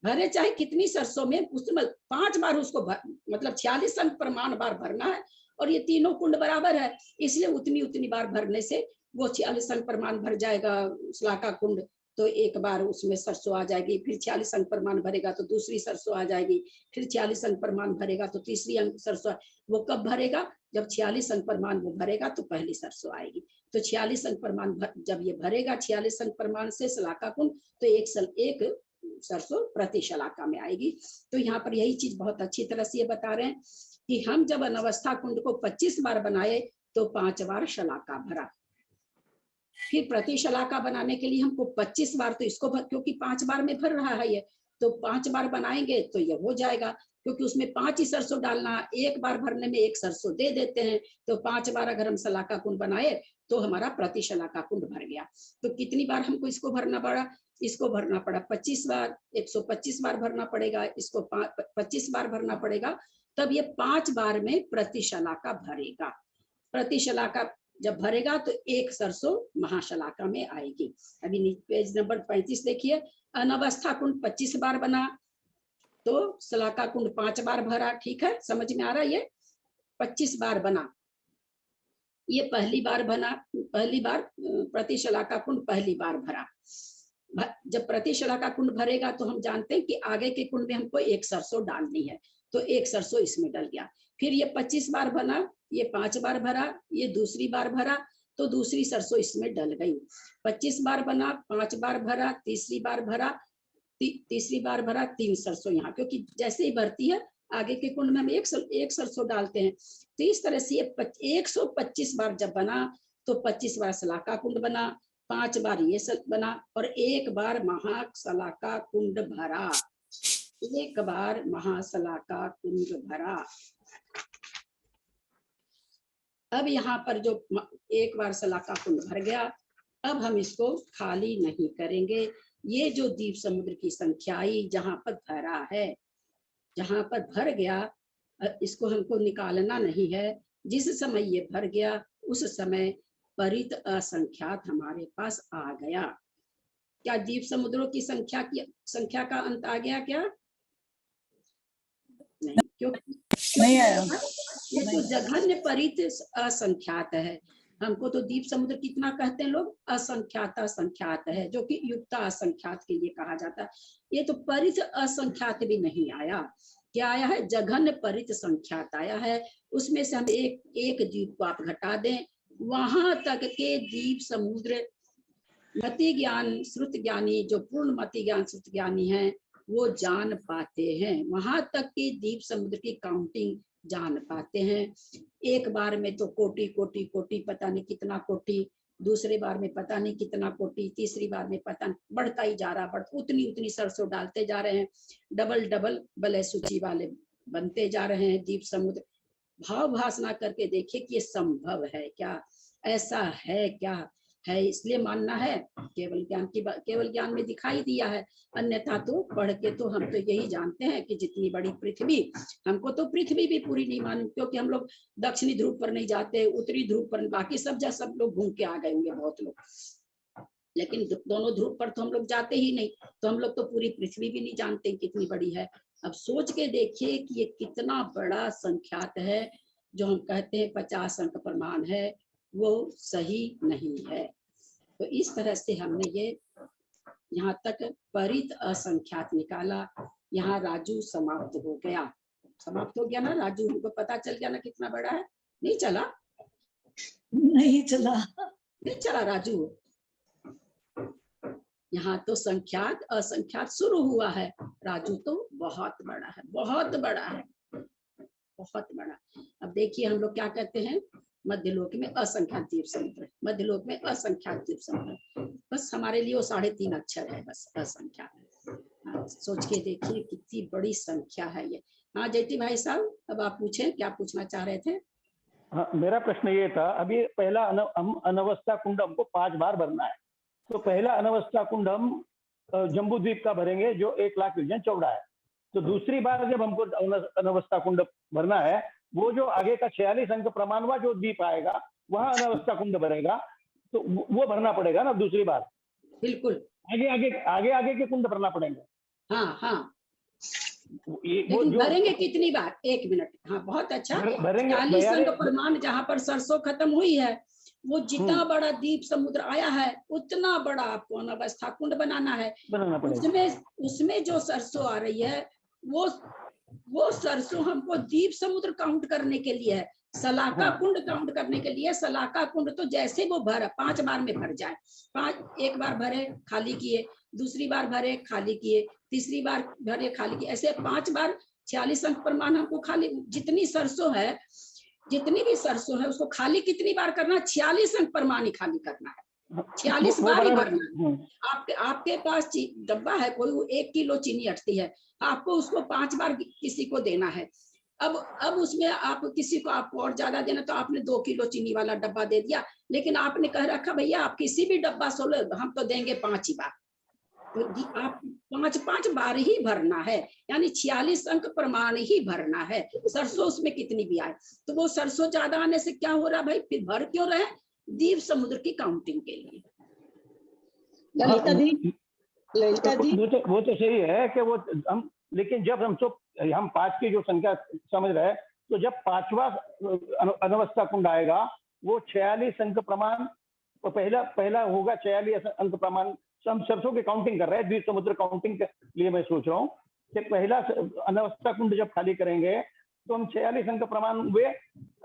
भरे, चाहे कितनी सरसों में, उसमें 5 बार उसको मतलब 46 अंक प्रमाण बार भरना है। और ये तीनों कुंड बराबर है, इसलिए उतनी बार भरने से वो 46 अंक प्रमाण भर जाएगा शलाका कुंड, तो 1 बार उसमें सरसों आ जाएगी। फिर 46 अंक प्रमाण भरेगा तो दूसरी सरसों आ जाएगी, फिर 46 अंक प्रमाण भरेगा तो तीसरी अंक सरसों। वो कब भरेगा? जब 46 अंक प्रमाण वो भरेगा तो पहली सरसों आएगी। तो 46 अंक प्रमाण जब ये भरेगा 46 अंक प्रमाण से शलाका कुंड, तो एक सरसों प्रति शलाका में आएगी। तो यहाँ पर यही चीज बहुत अच्छी तरह से ये बता रहे हैं कि हम जब अनवस्था कुंड को 25 बार बनाए तो 5 बार शलाका भरा। फिर प्रति शलाका बनाने के लिए हमको 25 बार, तो इसको क्योंकि 5 बार में भर रहा है ये, तो 5 बार बनाएंगे तो ये हो जाएगा, क्योंकि उसमें 5 ही सरसों डालना, एक बार भरने में 1 सरसों दे देते हैं। तो 5 बार अगर हम शलाका कुंड बनाए तो हमारा प्रति शलाका कुंड भर गया। तो कितनी बार हमको इसको भरना पड़ा? इसको भरना पड़ा 25 बार, 125 बार भरना पड़ेगा, इसको 25 बार भरना पड़ेगा, तब ये 5 बार में प्रति शलाका भरेगा। प्रति शलाका जब भरेगा तो 1 सरसों महाशलाका में आएगी। अभी पेज नंबर 35 देखिए, अनवस्था कुंड 25 बार बना तो शलाका कुंड 5 बार भरा। ठीक है, समझ में आ रहा है? ये 25 बार बना, ये पहली बार बना, पहली बार प्रति शलाका कुंड पहली बार भरा। जब प्रति शलाका कुंड भरेगा तो हम जानते हैं कि आगे के कुंड में हमको 1 सरसों डालनी है, तो 1 सरसों इसमें डल गया। फिर ये 25 बार बना, ये 5 बार भरा, ये दूसरी बार भरा तो दूसरी सरसों इसमें डल गई। 25 बार बना, 5 बार भरा, तीसरी बार भरा, तीसरी बार भरा, 3 सरसों यहाँ, क्योंकि जैसे ही भरती है आगे के कुंड में हम एक सरसों डालते हैं। तो इस तरह से 125 बार जब बना तो 25 बार शलाका कुंड बना, 5 बार ये बना और 1 बार महाशलाका कुंड भरा। 1 बार महाशलाका कुंड भरा। अब यहाँ पर जो 1 बार शलाका कुंड भर गया, अब हम इसको खाली नहीं करेंगे। ये जो दीप समुद्र की संख्या आई जहां पर भरा है, जहां पर भर गया, इसको हमको निकालना नहीं है। जिस समय ये भर गया उस समय परित असंख्यात हमारे पास आ गया। क्या दीप समुद्रों की संख्या का अंत आ गया क्या? नहीं, क्योंकि नहीं आया। ये तो जघन्य परित असंख्यात है। हमको तो दीप समुद्र कितना कहते हैं लोग? असंख्यात असंख्यात है, जो कि युक्ता असंख्यात के लिए कहा जाता है। ये तो परित असंख्यात भी नहीं आया। क्या आया है? जघन्य परित संख्यात आया है। उसमें से हम एक द्वीप को आप घटा दें, वहां तक के दीप समुद्र मति ज्ञान श्रुत ज्ञानी, जो पूर्ण मति ज्ञान श्रुत ज्ञानी है, वो जान पाते हैं। वहां तक की दीप समुद्र की काउंटिंग जान पाते हैं। एक बार में तो कोटि कोटि कोटि, पता नहीं कितना कोटि, दूसरे बार में पता नहीं कितना कोटि, तीसरी बार में पता नहीं, बढ़ता ही जा रहा, उतनी सरसों डालते जा रहे हैं। डबल बलय सूची वाले बनते जा रहे हैं दीप समुद्र। भाव भासना करके देखिए कि ये संभव है क्या, ऐसा है क्या है? इसलिए मानना है केवल ज्ञान में दिखाई दिया है, अन्यथा तो पढ़ के तो हम तो यही जानते हैं कि जितनी बड़ी पृथ्वी, हमको तो पृथ्वी भी पूरी नहीं मालूम, क्योंकि हम लोग दक्षिणी ध्रुव पर नहीं जाते, उत्तरी ध्रुव पर, बाकी सब लोग घूम के आ गए होंगे बहुत लोग, लेकिन दोनों ध्रुव पर तो हम लोग जाते ही नहीं। तो हम लोग तो पूरी पृथ्वी भी नहीं जानते कितनी बड़ी है। अब सोच के देखिए कि ये कितना बड़ा संख्यात है। जो हम कहते हैं 50 अंक प्रमाण है, वो सही नहीं है। तो इस तरह से हमने ये यहाँ तक परित असंख्यात निकाला। यहाँ राजू समाप्त हो गया। समाप्त हो गया ना राजू? हमको पता चल गया ना कितना बड़ा है? नहीं चला? नहीं चला। नहीं चला राजू? यहाँ तो संख्यात असंख्यात शुरू हुआ है, राजू तो बहुत बड़ा है, बहुत बड़ा है, बहुत बड़ा। अब देखिए हम लोग क्या कहते हैं, मध्यलोक में असंख्यात द्वीप समुद्र, मध्यलोक में असंख्यात द्वीप समुद्र, बस हमारे लिए वो 3.5 अक्षर है, बस असंख्यात। हाँ, सोच के देखिए कितनी बड़ी संख्या है ये। हाँ जेठी भाई साहब, अब आप पूछें, क्या पूछना चाह रहे थे? हाँ, मेरा प्रश्न ये था, अभी पहला अनवस्था कुंड हमको 5 बार भरना है, तो पहला अनवस्था कुंड हम जम्बू द्वीप का भरेंगे जो 1 लाख योजन चौड़ा है। तो दूसरी बार जब हमको अनवस्था कुंड भरना है, वो जो आगे का 46 अंक प्रमाण हुआ जो द्वीप आएगा, वहां अनवस्था कुंड भरेगा, तो वो भरना पड़ेगा ना दूसरी बार? बिल्कुल, आगे के कुंड भरना पड़ेंगे। हाँ लेकिन भरेंगे कितनी बार? 1 मिनट। हाँ बहुत अच्छा। 40 अंक प्रमाण जहाँ पर सरसों खत्म हुई है, वो जितना बड़ा दीप समुद्र आया है उतना बड़ा आपको अनवस्था कुंड बनाना है। उसमें जो सरसों आ रही है वो सरसों हमको दीप समुद्र काउंट करने के लिए है, शलाका कुंड काउंट करने के लिए। शलाका कुंड तो जैसे वो भर 5 बार में भर जाए, 1 बार भरे खाली किए, दूसरी बार भरे खाली किए, तीसरी बार भरे खाली किए, ऐसे 5 बार 46 अंक प्रमाण हमको खाली, जितनी सरसों है, जितनी भी सरसों है उसको खाली कितनी बार करना? 46 अंक प्रमाण ही खाली करना है। 46 बार ही बराबर। भरना है। आपके पास डब्बा है कोई, वो 1 किलो चीनी अटती है, आपको उसको 5 बार किसी को देना है। अब उसमें आप किसी को आपको और ज्यादा देना, तो आपने 2 किलो चीनी वाला डब्बा दे दिया, लेकिन आपने कह रखा भैया आप किसी भी डब्बा से लो, हम तो देंगे 5 ही बार। तो आप 5 बार ही भरना है, यानी 46 अंक प्रमाण ही भरना है। सरसों उसमें कितनी भी आए, तो वो सरसों ज्यादा आने से क्या हो रहा भाई, फिर भर क्यों रहे? दीप समुद्र की काउंटिंग के लिए। ललिता जी वो तो सही है कि वो हम, लेकिन जब हम 5 की जो संख्या समझ रहे हैं, तो जब 5वां अनवस्था कुंड आएगा वो 46 अंक प्रमाण, तो पहला होगा 46 अंक प्रमाण। हम सरसों की काउंटिंग कर रहे हैं, द्वीप समुद्र काउंटिंग के लिए मैं सोच रहा हूँ कि पहला अनवस्था कुंड जब खाली करेंगे तो हम 46 अंक प्रमाण हुए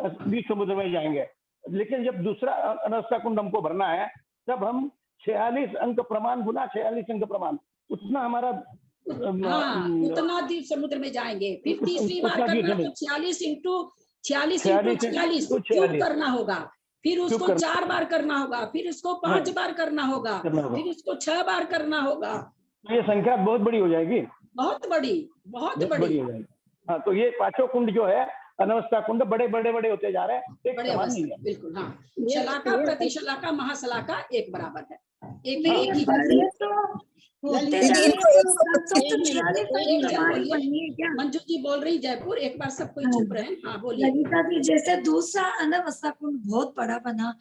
द्वीप समुद्र में जाएंगे। लेकिन जब दूसरा अनवस्था कुंड हमको भरना है, तब हम 46 अंक प्रमाण गुना 46 अंक प्रमाण, उतना हमारा उतना द्वीप समुद्र में जाएंगे। फिर तीसरी बार करना तो 46 इंटू 46 क्यूब करना होगा, फिर उसको 4 बार करना होगा, फिर उसको 5 बार करना होगा, फिर उसको 6 बार करना होगा। तो ये संख्या बहुत बड़ी हो जाएगी, बहुत बड़ी हो जाएगी। हाँ, तो ये 5 कुंड जो है अनवस्था कुंड बड़े होते जा रहे हैं, एक समान नहीं है। बिल्कुल हाँ, शलाका प्रतिशलाका महाशलाका एक बराबर है, एक ही मंजू जी बोल रही जयपुर, एक बार सब कोई चुप रहे। हाँ बोलिए। ललिता जी, जैसे दूसरा अनवस्था कुंड बहुत बड़ा बना,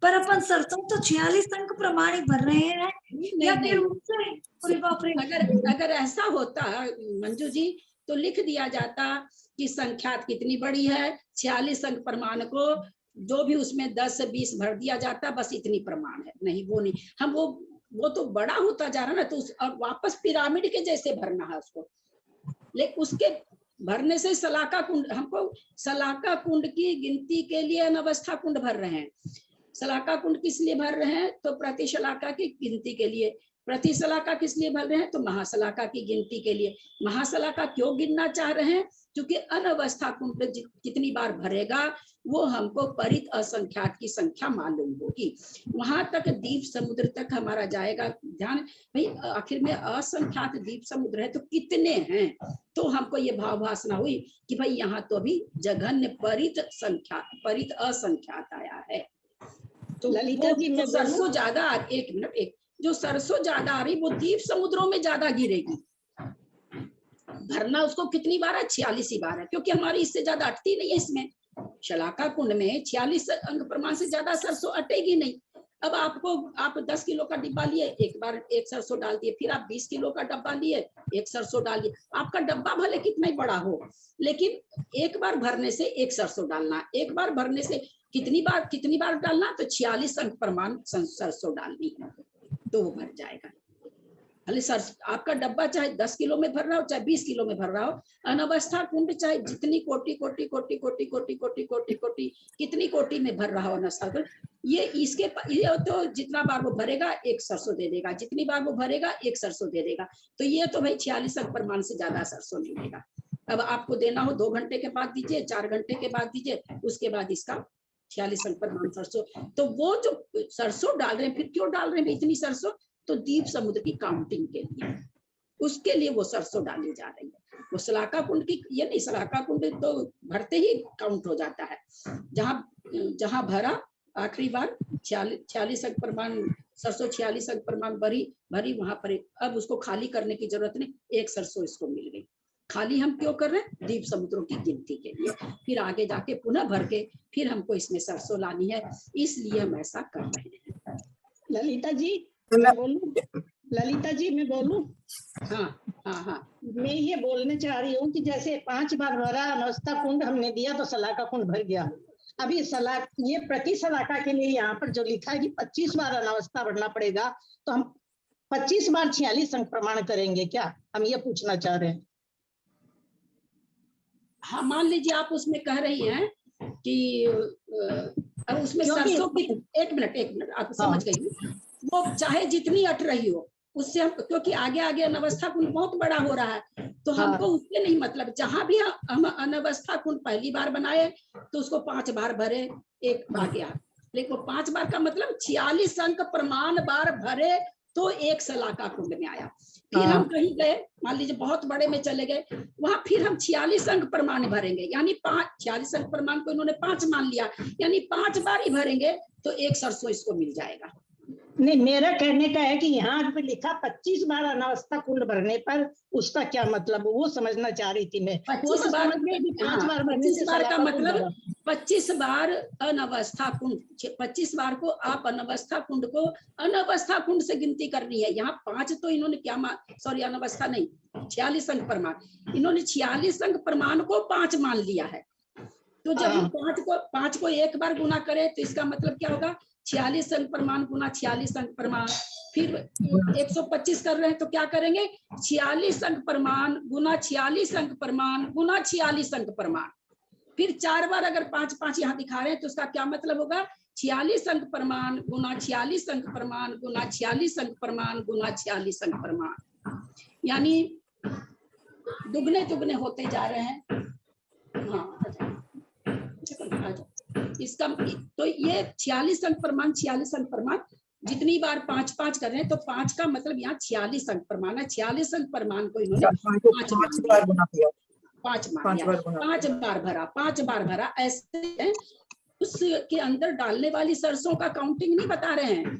पर अपन सरसों तो 46 अंक प्रमाण ही भर रहे हैं, या फिर उससे अगर ऐसा होता मंजू जी, तो लिख दिया जाता कि संख्या कितनी बड़ी है, 46 अंक प्रमाण को जो भी उसमें 10 से 20 भर दिया जाता, बस इतनी प्रमाण है। नहीं, वो नहीं, हम वो तो बड़ा होता जा रहा ना, तो अब वापस पिरामिड के जैसे भरना है उसको। लेकिन उसके भरने से सलाका कुंड, हमको सलाका कुंड की गिनती के लिए अनवस्था कुंड भर रहे हैं। सलाका कुंड किस लिए भर रहे हैं? तो प्रतिशलाका की गिनती के लिए। प्रतिशलाका किस लिए भर रहे हैं? तो महाशलाका की गिनती के लिए। महाशलाका क्यों गिनना चाह रहे हैं? क्योंकि अनवस्था कुंड कितनी बार भरेगा वो हमको परित असंख्यात की संख्या मालूम होगी। वहां तक द्वीप समुद्र तक हमारा जाएगा ध्यान। भाई आखिर में असंख्यात द्वीप समुद्र है तो कितने हैं? तो हमको ये भाव भासना हुई कि भाई यहाँ तो अभी जघन्य परित असंख्यात आया है। तो ललिता जी, मैं सरसों ज्यादा, एक मिनट, जो सरसों ज्यादा आ रही वो द्वीप समुद्रों में ज्यादा गिरेगी। भरना उसको कितनी बार है? 46 ही बार है, क्योंकि हमारी इससे ज्यादा अटती नहीं है। इसमें शलाका कुंड में 46 अंक प्रमाण से ज्यादा सरसों अटेगी नहीं। अब आप 10 किलो का डिब्बा लिए, एक बार एक सरसों डाल दिए, फिर आप 20 किलो का डब्बा लिए, एक सरसों डालिए। आपका डब्बा भले कितना ही बड़ा हो, लेकिन एक बार भरने से एक सरसों डालना, एक बार भरने से कितनी बार डालना? तो 46 अंक प्रमाण सरसों डालनी है, तो वो भर जाएगा। भले सर आपका डब्बा चाहे 10 किलो में भर रहा हो, चाहे 20 किलो में भर रहा हो, अनवस्था कुंड चाहे जितनी कोटि कितनी कोटि में भर रहा हो अनवस्था कुंड, ये तो जितना बार वो भरेगा एक सरसों दे देगा, जितनी बार वो भरेगा एक सरसों दे देगा। तो ये तो भाई 46 अंक प्रमाण से ज्यादा सरसों नहीं देगा। अब आपको देना हो 2 घंटे के बाद दीजिए, 4 घंटे के बाद दीजिए, उसके बाद इसका 46 अंक प्रमाण सरसों। तो वो जो सरसों डाल रहे हैं, फिर क्यों डाल रहे हैं इतनी सरसों? तो द्वीप समुद्र की काउंटिंग के लिए, उसके लिए वो सरसों डाली जा रही है। वो सलाका कुंड की ये नहीं, सलाका कुंड तो भरते ही काउंट हो जाता है। जहां भरा आखिरी बार 46 अंक प्रमाण सरसों 46 अंक प्रमाण भरी वहां पर अब उसको खाली करने की जरूरत नहीं, एक सरसों इसको मिल गई। खाली हम क्यों कर रहे हैं? द्वीप समुद्रों की गिनती के लिए। फिर आगे जाके पुनः भर के फिर हमको इसमें सरसों लानी है, इसलिए हम ऐसा कर रहे हैं। ललिता जी मैं बोलूं? ललिता जी मैं बोलूं? हाँ। मैं ये बोलना चाह रही हूँ कि जैसे 5 बार भरा अनवस्था कुंड हमने दिया तो सलाका कुंड भर गया। अभी ये प्रति सलाका के लिए यहाँ पर जो लिखा है कि 25 बार अनवस्था भरना पड़ेगा, तो हम 25 बार 46 अंक प्रमाण करेंगे क्या? हम ये पूछना चाह रहे हैं। हाँ, मान लीजिए आप उसमें कह रही हैं कि अब उसमें सरसों की एक मिनट आप समझ गई, वो चाहे जितनी अट रही हो उससे हम, क्योंकि आगे अनवस्था कुंड बहुत बड़ा हो रहा है, तो हमको उससे नहीं मतलब। जहां भी हम अनवस्था कुंड पहली बार बनाए तो उसको 5 बार भरे, एक आ गया। देखो 5 बार का मतलब 46 अंक प्रमाण बार भरे तो एक शलाका कुंड में आया। फिर हम कहीं गए, मान लीजिए बहुत बड़े में चले गए, वहां फिर हम 46 अंक प्रमाण भरेंगे, यानी 46 अंक प्रमाण को इन्होंने 5 मान लिया, यानी 5 बार ही भरेंगे तो एक सरसों इसको मिल जाएगा। नहीं, मेरा कहने का है कि यहाँ पे लिखा 25 बार अनावस्था कुंड भरने पर, उसका क्या मतलब, वो समझना चाह रही थी मैं। 25 बार, 5 बार भरने 25 से बार का शलाका कुंड मतलब भरा। 25 बार अनवस्था कुंड, 25 बार को आप अनवस्था कुंड को अनवस्था कुंड से गिनती करनी है। यहाँ 5 तो इन्होंने क्या सॉरी अनवस्था नहीं, 46 अंक प्रमाण, इन्होंने 46 अंक प्रमाण को 5 मान लिया है। तो जब हम 5 को एक बार गुना करें तो इसका मतलब क्या होगा, 46 अंक प्रमाण गुना 46 अंक प्रमाण, फिर 125 कर रहे हैं तो क्या करेंगे, 46 अंक प्रमाण गुना 46 अंक प्रमाण गुना 46 अंक प्रमाण, फिर 4 बार अगर 5 यहाँ दिखा रहे हैं तो उसका क्या मतलब होगा, 46 अंक प्रमाण गुना 46 अंक प्रमाण गुना 46 अंक प्रमाण गुना 46 अंक प्रमाण, यानी दुगने दुगने होते जा रहे हैं। हाँ, इसका तो ये 46 अंक प्रमाण 46 अंक प्रमाण, जितनी बार 5 कर रहे हैं तो 5 का मतलब यहाँ 46 अंक प्रमाण है। 46 अंक प्रमाण को इन्होंने 5 बार गुना किया, 5 बार भरा, 5 बार भरा। ऐसे उसके अंदर डालने वाली सरसों का काउंटिंग नहीं बता रहे हैं,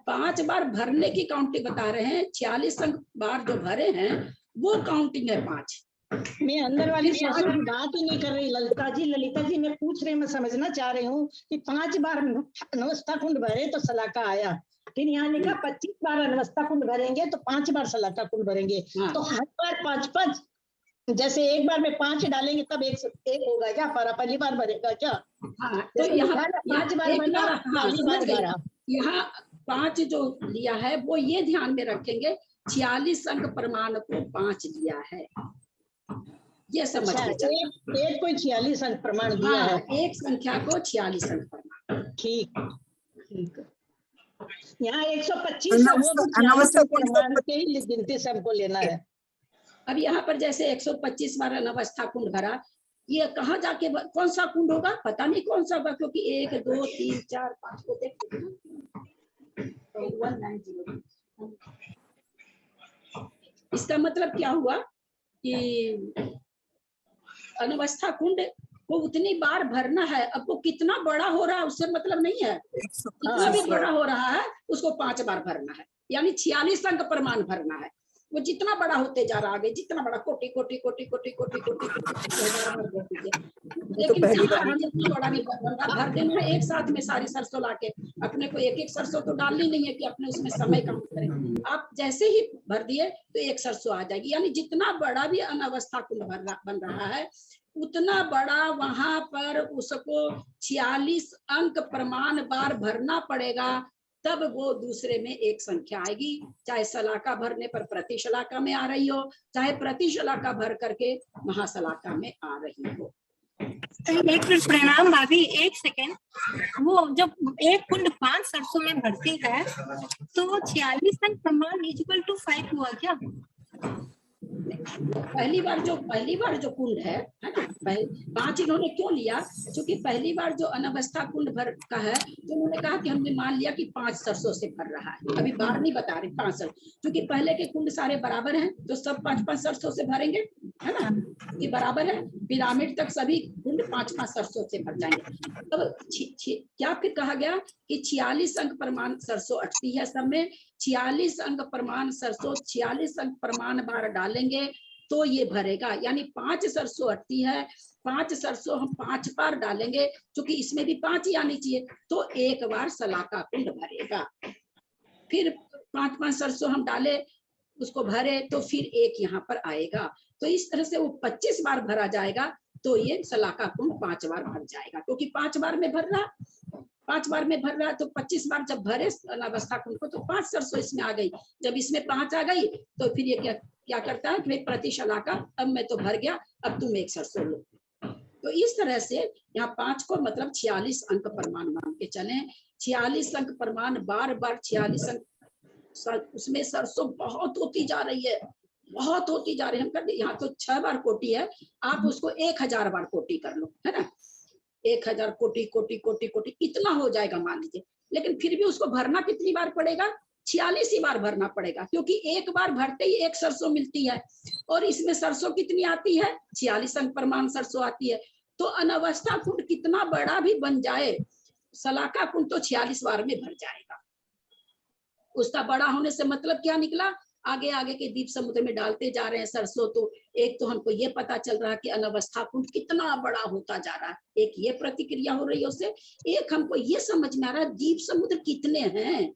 5 बार भरने की काउंटिंग बता रहे हैं। 46 अंक बार जो भरे हैं वो काउंटिंग है 5। मैं अंदर वाली सरसों की बात ही नहीं कर रही ललिता जी, मैं पूछ रही, मैं समझना चाह रही हूँ कि 5 बार अनवस्था कुंड भरे तो शलाका आया, फिर यहाँ लिखा 25 बार अनवस्था कुंड भरेंगे तो 5 बार शलाका कुंड भरेंगे। तो हर बार 5, जैसे एक बार में 5 डालेंगे तब एक होगा क्या, पहली बार भरेगा क्या? तो यहाँ 5 बार भरा, यहाँ 5 जो लिया है वो ये ध्यान में रखेंगे, 46 अंक प्रमाण को 5 दिया है, ये समझ लीजिए। एक कोई 46 अंक प्रमाण दिया है, एक संख्या को 46 अंक प्रमाण। ठीक, यहाँ 125 के ही गिनती से हमको लेना है। अब यहाँ पर जैसे 125 बार अनवस्था कुंड भरा, ये कहाँ जाके कौन सा कुंड होगा, पता नहीं कौन सा होगा, क्योंकि 1 2 3 4 5 को देखते हैं। इसका मतलब क्या हुआ कि अनवस्था कुंड को उतनी बार भरना है। अब वो कितना बड़ा हो रहा है उससे मतलब नहीं है, कितना भी बड़ा हो रहा है उसको 5 बार भरना है, यानी 46 अंक प्रमाण भरना है। वो जितना बड़ा होते जा रहा है, जितना बड़ा कोटि कोटि कोटि कोटि कोटि कोटि, लेकिन जितना बड़ा नहीं भर देना है एक साथ में सारी सरसों लाके। अपने को एक सरसों तो डालनी नहीं है कि अपने उसमें समय कम करें, आप जैसे ही भर दिए तो एक सरसों आ जाएगी। यानी जितना बड़ा भी अनवस्था कुंड बन रहा है उतना बड़ा वहां पर उसको 46 अंक प्रमाण बार भरना पड़ेगा, तब वो दूसरे में एक संख्या आएगी। चाहे शलाका भरने पर प्रति शलाका में आ रही हो, चाहे प्रति शलाका भर करके महाशलाका में आ रही हो। एक मिनट, प्रणाम भाभी, 1 सेकेंड। वो जब एक कुंड 5 सरसों में भरती है तो 46 अंक प्रमाण इक्वल टू 5 हुआ क्या? पहली बार जो कुंड है ना, 5 इन्होंने क्यों लिया, क्योंकि पहली बार जो अनवस्था कुंड भर का है तो उन्होंने कहा कि हमने मान लिया कि 5 सरसों से भर रहा है। अभी बार नहीं बता रहे, 5 सरसों, क्योंकि पहले के कुंड सारे बराबर हैं तो सब 5-5 सरसों से भरेंगे, है ना, कि बराबर है। पिरामिड तक सभी कुंड 5-5 सरसों से भर जाएंगे। अब क्या फिर कहा गया कि 46 अंक प्रमाण सरसों अटती है सब में, 46 अंक प्रमाण सरसों 46 अंक प्रमाण बार डालेंगे तो ये भरेगा। यानी 5 सरसों अटती है, 5 सरसों हम 5 बार डालेंगे, क्योंकि इसमें भी 5 ही आनी चाहिए, तो एक बार शलाका कुंड भरेगा। फिर 5-5 सरसों हम डाले, उसको भरे तो फिर एक यहाँ पर आएगा। तो इस तरह से वो 25 बार भरा जाएगा तो ये शलाका कुंड 5 बार भर जाएगा, क्योंकि 5 बार में भर रहा, 5 बार में भर रहा है। तो 25 बार जब भरे अनवस्था कुंड को तो 5 सरसों इसमें आ गई। जब इसमें 5 आ गई तो फिर ये क्या करता है कि प्रति शलाका, अब मैं तो भर गया, अब तुम एक सरसों लो। तो इस तरह से यहाँ 5 को मतलब 46 अंक प्रमाण मान के चले। 46 अंक प्रमाण बार बार 46 अंक, उसमें सरसों बहुत होती जा रही है, बहुत होती जा रही है। हम कर यहाँ तो 6 बार कोटि है, आप उसको 1000 बार कोटि कर लो, है ना। 1000 कोटि कोटि कोटि कोटि इतना हो जाएगा मान लीजिए, लेकिन फिर भी उसको भरना कितनी बार पड़ेगा? 46 ही बार भरना पड़ेगा, क्योंकि एक बार भरते ही एक सरसों मिलती है और इसमें सरसों कितनी आती है? 46 अंक प्रमाण सरसों आती है। तो अनवस्था कुंड कितना बड़ा भी बन जाए, शलाका कुंड तो 46 बार में भर जाएगा। उसका बड़ा होने से मतलब क्या निकला? आगे आगे के दीप समुद्र में डालते जा रहे हैं सरसों, तो एक तो हमको ये पता चल रहा है कि अनवस्था कुंड कितना बड़ा होता जा रहा है, एक ये प्रतिक्रिया हो रही है उससे। एक हमको ये समझ में आ रहा है दीप समुद्र कितने हैं,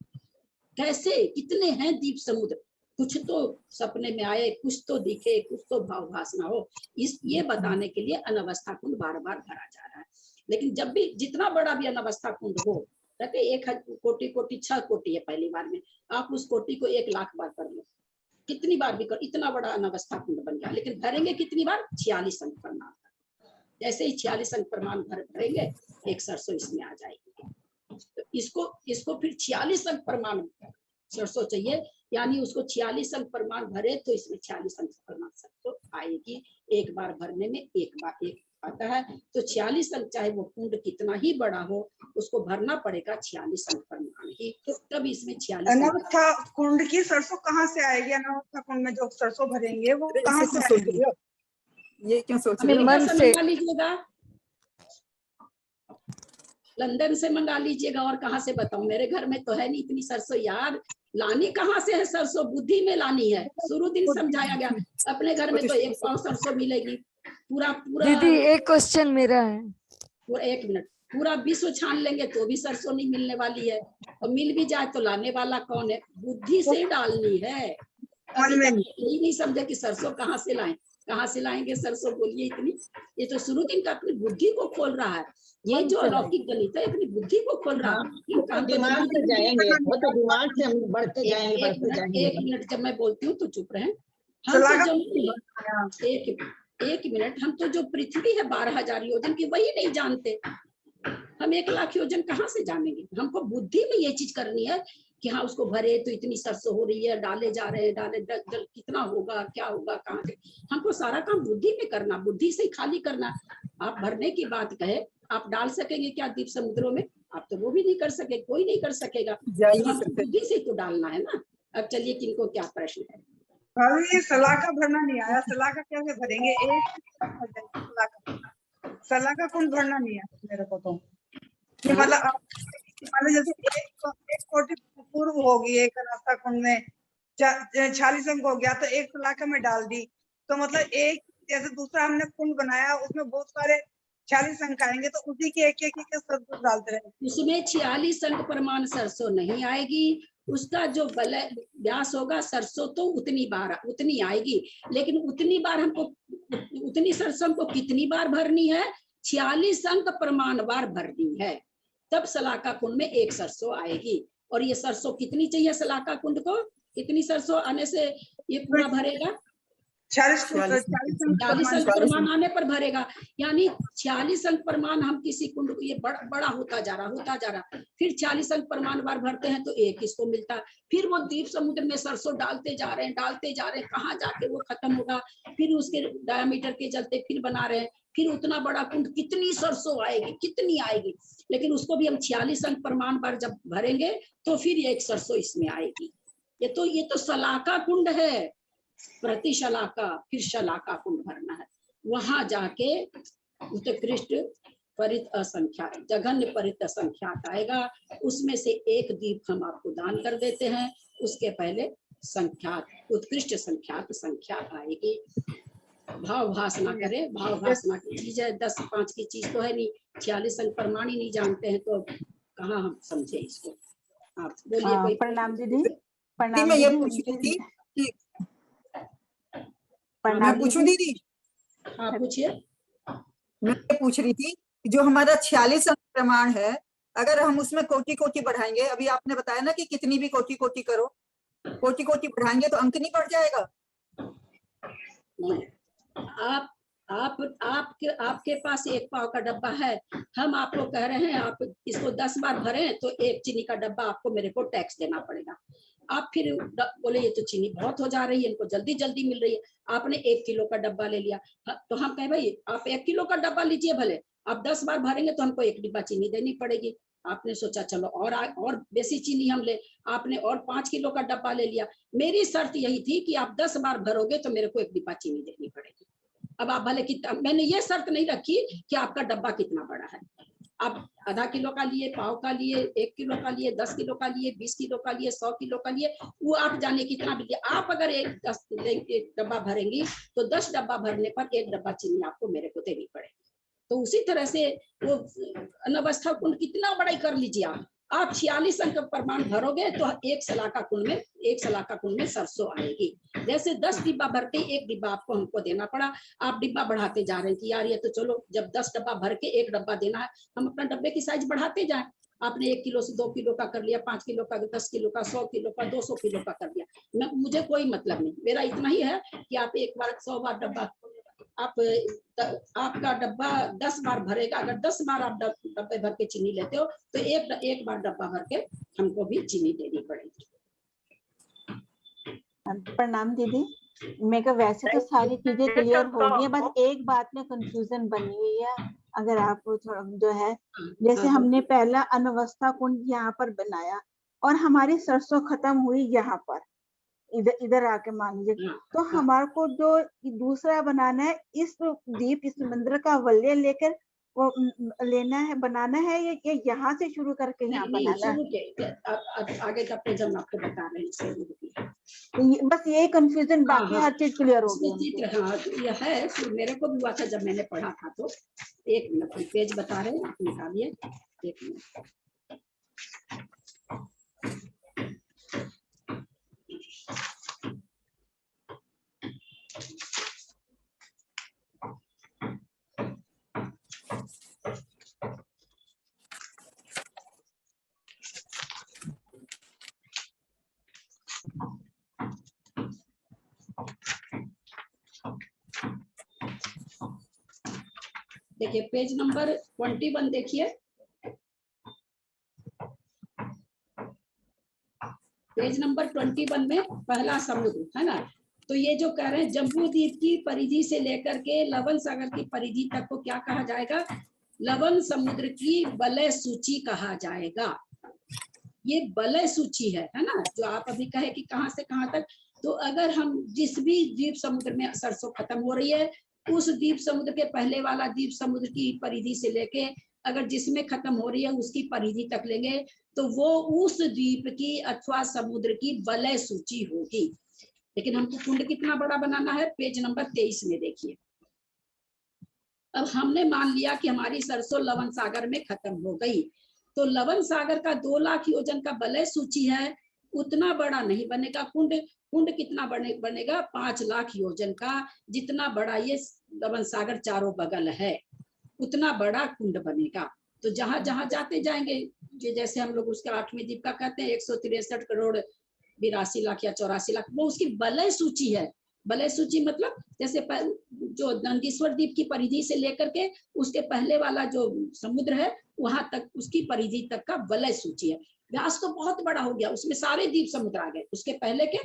कैसे कितने हैं दीप समुद्र। कुछ तो सपने में आए, कुछ तो दिखे, कुछ तो भाव भासना हो, इस ये बताने के लिए अनवस्था कुंड बार बार भरा जा रहा है। लेकिन जब भी जितना बड़ा भी अनवस्था कुंड हो, कहते 1 कोटि कोटि 6 कोटि है पहली बार में, आप उस कोटि को 1 लाख बार कर लो, कितनी बार भी कर, इतना बड़ा अनवस्था कुंड बन गया। लेकिन भरेंगे कितनी बार? 46 अंक प्रमाण। जैसे ही 46 अंक प्रमाण भरेंगे, एक सरसों इसमें आ जाएगी। तो इसको फिर 46 अंक प्रमाण सरसों चाहिए, यानी उसको 46 अंक प्रमाण भरे तो इसमें 46 अंक प्रमाण सरसों आएगी। एक बार भरने में एक बार एक आता है, तो 46 अंक, चाहे वो कुंड कितना ही बड़ा हो, उसको भरना पड़ेगा 46 अंक प्रमाण ही, तब इसमें 46 अनवस्था कुंड की सरसों कहाँ से आएगी? अनवस्था कुंड में जो सरसों भरेंगे वो कहाँ से आएगी? ये क्यों सोच रहे हो? मन से मंगा लीजिएगा, लंदन से मंगा लीजिएगा, और कहाँ से बताऊं, मेरे घर में तो है नहीं इतनी सरसों यार। लानी कहाँ से है सरसों? बुद्धि में लानी है। शुरू दिन समझाया गया, अपने घर में तो 1 पाव सरसों मिलेगी। पूरा दीदी एक क्वेश्चन मेरा है, पूरा 1 मिनट, पूरा विश्व छान लेंगे तो भी सरसों नहीं मिलने वाली है, और मिल भी जाए तो लाने वाला कौन है? बुद्धि से डालनी है। यही नहीं समझे कि सरसों कहाँ से लाएं, कहाँ से लाएंगे सरसों, बोलिए इतनी। ये तो शुरू दिन का अपनी बुद्धि को खोल रहा है, ये जो अलौकिक गणित है अपनी बुद्धि को खोल रहा है। दिमाग से जाएंगे, वो तो दिमाग से हम बढ़ते जाएंगे। 1 मिनट, जब मैं बोलती हूँ तो चुप रहें। एक मिनट, हम तो जो पृथ्वी है 12,000 योजन की वही नहीं जानते, हम 1 लाख योजन कहाँ से जानेंगे? हमको बुद्धि में ये चीज करनी है कि हाँ उसको भरे तो इतनी सरसों हो रही है, डाले जा रहे हैं, डाले जल कितना होगा, क्या होगा, कहाँ से, हमको सारा काम बुद्धि में करना, बुद्धि से खाली करना। आप भरने की बात कहे, आप डाल सकेंगे क्या दीप समुद्रों में? आप तो वो भी नहीं कर सके, कोई नहीं कर सकेगा, तो बुद्धि से तो डालना है ना। अब चलिए किनको क्या प्रश्न है? ये शलाका भरना नहीं आया, शलाका कैसे भरेंगे? शलाका कुंड भरना नहीं आया मेरे को तो। मतलब जैसे 1 कोटि पूर्व होगी एक अनवस्था कुंड में 46 अंक हो गया, तो 1 शलाका में डाल दी, तो मतलब एक जैसे दूसरा हमने कुंड बनाया उसमें बहुत सारे 46 अंक आएंगे, तो उसी के एक सरसों डालते रहे। उसमें 46 अंक प्रमाण सरसों नहीं आएगी, उसका जो व्यास होगा सरसों तो उतनी आएगी, लेकिन उतनी बार हमको, उतनी सरसों को कितनी बार भरनी है? 46 अंक प्रमाण बार भरनी है, तब शलाका कुंड में 1 सरसों आएगी। और ये सरसों कितनी चाहिए शलाका कुंड को? कितनी सरसों आने से ये पूरा भरेगा? 46 अंक प्रमाण आने पर भरेगा, यानी 46 अंक प्रमाण हम किसी कुंड को, ये बड़ा होता जा रहा, फिर 46 अंक प्रमाण बार भरते हैं तो 1 इसको मिलता है। फिर वो दीप समुद्र में सरसों डालते जा रहे हैं, कहाँ जाके वो खत्म होगा, फिर उसके डायमीटर के चलते फिर बना रहे हैं, फिर उतना बड़ा कुंड कितनी सरसों आएगी, कितनी आएगी, लेकिन उसको भी हम 46 अंक प्रमाण बार जब भरेंगे तो फिर 1 सरसों इसमें आएगी। ये तो शलाका कुंड है, प्रति शलाका, फिर शलाका कुंड भरना है, वहां जाके उत्कृष्ट परित असंख्यात, जघन्य परित असंख्यात आएगा, उसमें से 1 दीप हम आपको दान कर देते हैं, उसके पहले संख्यात, उत्कृष्ट संख्यात आएगी। भाव भासना करे, भाव भासना की चीज है, 10-5 की चीज तो है नहीं, 46 अंक प्रमाण ही नहीं जानते हैं तो कहाँ हम समझे इसको। आप बोलिए। प्रणाम दीदी। मैं ये पूछ रही थी कि मैं पूछूं दीदी? हाँ पूछिए। मैं ये पूछ रही थी कि जो हमारा 46 अंक प्रमाण है, अगर हम उसमें कोटि कोटि बढ़ाएंगे, अभी आपने बताया ना कि कितनी भी कोटि कोटि करो, कोटि कोटि बढ़ाएंगे तो अंक नहीं बढ़ जाएगा? नहीं, आपके पास 1 पाव का डब्बा है, हम आपको कह रहे हैं आप इसको 10 बार भरें तो 1 चीनी का डब्बा आपको मेरे को टैक्स देना पड़ेगा। आप फिर बोले ये तो चीनी बहुत हो जा रही है, इनको जल्दी जल्दी मिल रही है, आपने 1 किलो का डब्बा ले लिया, तो हम कहे भाई आप 1 किलो का डब्बा लीजिए, भले अब 10 बार भरेंगे तो हमको 1 डिब्बा चीनी देनी पड़ेगी। आपने सोचा चलो और बेसी चीनी हम ले, आपने और 5 किलो का डब्बा ले लिया। मेरी शर्त यही थी कि आप 10 बार भरोगे तो मेरे को 1 डिब्बा चीनी देनी पड़ेगी। अब आप भले कितना, मैंने ये शर्त नहीं रखी कि आपका डब्बा कितना बड़ा है। आप आधा किलो का लिए, पाव का लिए, 1 किलो का लिए, 10 किलो का लिए, 20 किलो का लिए, 100 किलो का लिए, वो आप जाने कितना भी लिए। आप अगर एक डब्बा भरेंगी तो 10 डब्बा भरने पर 1 डब्बा चीनी आपको मेरे को देनी पड़ेगी। तो उसी तरह से वो अनवस्था कुंड कितना बड़ा ही कर लीजिए आप 46 अंक प्रमाण भरोगे तो एक सलाका कुंड में सरसों आएगी। जैसे 10 डिब्बा भरते 1 डिब्बा आपको हमको देना पड़ा। आप डिब्बा बढ़ाते जा रहे हैं कि यार ये तो चलो जब 10 डब्बा भर के 1 डब्बा देना है, हम अपना डब्बे की साइज बढ़ाते जाए। आपने 1 किलो से 2 किलो का कर लिया, 5 किलो का, 10 किलो का, 100 किलो का, 200 किलो का कर लिया। मुझे कोई मतलब नहीं, मेरा इतना ही है कि आप एक बार 100 बार डब्बा, आपका डब्बा 10 बार भरेगा। अगर 10 बार आप डब्बे भर के चीनी लेते हो तो एक बार डब्बा भर के हमको भी चीनी देनी पड़ेगी। प्रणाम दीदी। मेरे को वैसे तो सारी चीजें क्लियर हो गई है, बस एक बात में कंफ्यूजन बनी हुई है। अगर आप थोड़ा जो है, जैसे हमने पहला अनवस्था कुंड यहाँ पर बनाया और हमारी सरसों खत्म हुई यहाँ पर, इधर आके मान लीजिए, तो हमारे को जो दूसरा बनाना है इस दीप इस मंदिर का वलय लेकर वो लेना है, बनाना है, ये यहाँ से शुरू करके यहाँ बनाना है? आगे का पेज हम आपको बता रहे हैं। तो बस ये कंफ्यूजन, बाकी हर चीज क्लियर हो गई। हाँ ये है, फिर मेरे को भी हुआ था जब मैंने पढ़ा था। तो 1 मिनट पेज बता रहे हैं, आप निकालिए 1 मिनट। देखिए पेज नंबर 21 देखिए, पेज नंबर 21 में पहला समुद्र है ना। तो ये जो कह रहे हैं जम्बू द्वीप की परिधि से लेकर के लवण सागर की परिधि तक को क्या कहा जाएगा? लवण समुद्र की वलय सूची कहा जाएगा। ये वलय सूची है ना, जो आप अभी कहे कि कहां से कहां तक। तो अगर हम जिस भी द्वीप समुद्र में सरसों खत्म हो रही है, उस द्वीप समुद्र के पहले वाला द्वीप समुद्र की परिधि से लेके अगर जिसमें खत्म हो रही है उसकी परिधि तक लेंगे तो वो उस द्वीप की अथवा समुद्र की वलय सूची होगी। लेकिन हमको कुंड कितना बड़ा बनाना है? पेज नंबर 23 में देखिए। अब हमने मान लिया कि हमारी सरसों लवण सागर में खत्म हो गई, तो लवण सागर का 2 लाख योजन का वलय सूची है, उतना बड़ा नहीं बनेगा कुंड। कुंड कितना बनेगा? 5 लाख योजन का। जितना बड़ा ये लवण सागर चारों बगल है उतना बड़ा कुंड बनेगा। तो जहां जहां जाते जाएंगे, जैसे हम लोग उसके 8वें द्वीप का कहते हैं 163 करोड़ 82 लाख या 84 लाख, वो उसकी वलय सूची है। वलय सूची मतलब जैसे जो नंदीश्वर द्वीप की परिधि से लेकर के उसके पहले वाला जो समुद्र है वहां तक उसकी परिधि तक का वलय सूची है। व्यास तो बहुत बड़ा हो गया, उसमें सारे द्वीप समुद्र आ गए। उसके पहले के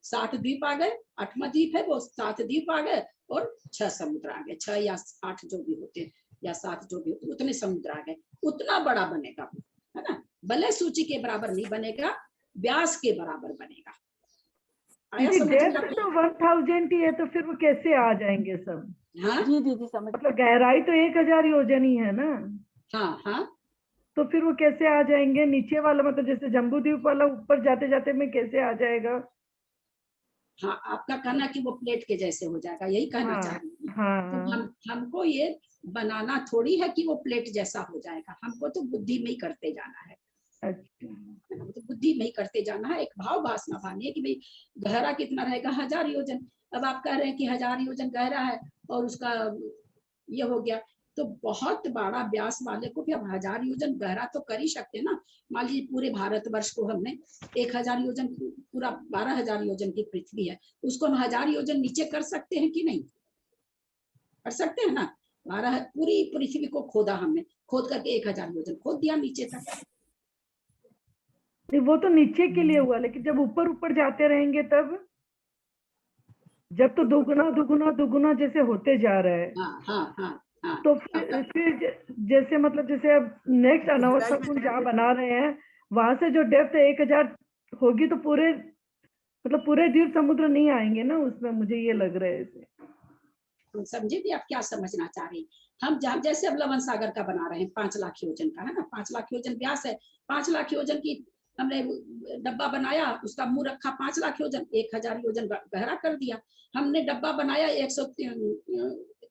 7 द्वीप आ गए, 8वां द्वीप है वो 7 द्वीप आ गए और 6 समुद्र आ गए, 6 या 8 जो भी होते हैं या 7 जो भी होते उतने समुद्र आ गए। उतना बड़ा बनेगा है ना। वलय सूची के बराबर नहीं बनेगा, व्यास के बराबर बनेगा। डेप्थ तो 1000 ही है, तो फिर वो कैसे आ जाएंगे सब? हाँ जी दीदी समझ, मतलब गहराई तो 1000 योजन ही है ना। हाँ हाँ, तो फिर वो कैसे आ जाएंगे? नीचे वाला मतलब जैसे जम्बू द्वीप वाला ऊपर जाते जाते में कैसे आ जाएगा? हाँ आपका कहना कि वो प्लेट के जैसे हो जाएगा, यही कहना चाह रही हूँ। तो हमको ये बनाना थोड़ी है कि वो प्लेट जैसा हो जाएगा, हमको तो बुद्धि में ही करते जाना है। तो बुद्धि में ही करते जाना है, एक भाव वासना भानी है कि भाई गहरा कितना रहेगा? 1000 योजन। अब आप कह रहे हैं कि 1000 योजन गहरा है और उसका ये हो गया, तो बहुत बड़ा व्यास वाले को भी हम 1000 योजन गहरा तो कर ही सकते हैं ना। मान लीजिए पूरे भारतवर्ष को हमने 1000 योजन, पूरा 12000 योजन की पृथ्वी है, उसको हम 1000 योजन नीचे कर सकते हैं कि नहीं? कर सकते हैं ना। 12 पूरी पृथ्वी को खोदा हमने, खोद करके 1000 योजन खोद दिया नीचे तक। वो तो नीचे के लिए हुआ, लेकिन जब ऊपर ऊपर जाते रहेंगे तब, जब तो दुगुना दुगुना दुगुना जैसे होते जा रहा है। हाँ हाँ हाँ, हाँ, तो फिर जैसे मतलब जैसे अब नेक्स्ट अनावस्था कुंड जहाँ बना रहे हैं वहां से जो डेप्थ 1000 होगी तो पूरे मतलब पूरे द्वीप समुद्र नहीं आएंगे ना उसमें, मुझे ये लग रहा है ऐसे। हम समझे भी आप क्या समझना चाह रहे हैं। हम जहाँ जैसे अब लवन सागर का बना रहे हैं 5 लाख योजन का, है ना, 5 लाख योजन व्यास है, 5 लाख योजन की हमने डब्बा बनाया, उसका मुंह रखा 5 लाख योजन, 1000 योजन गहरा कर दिया। हमने डब्बा बनाया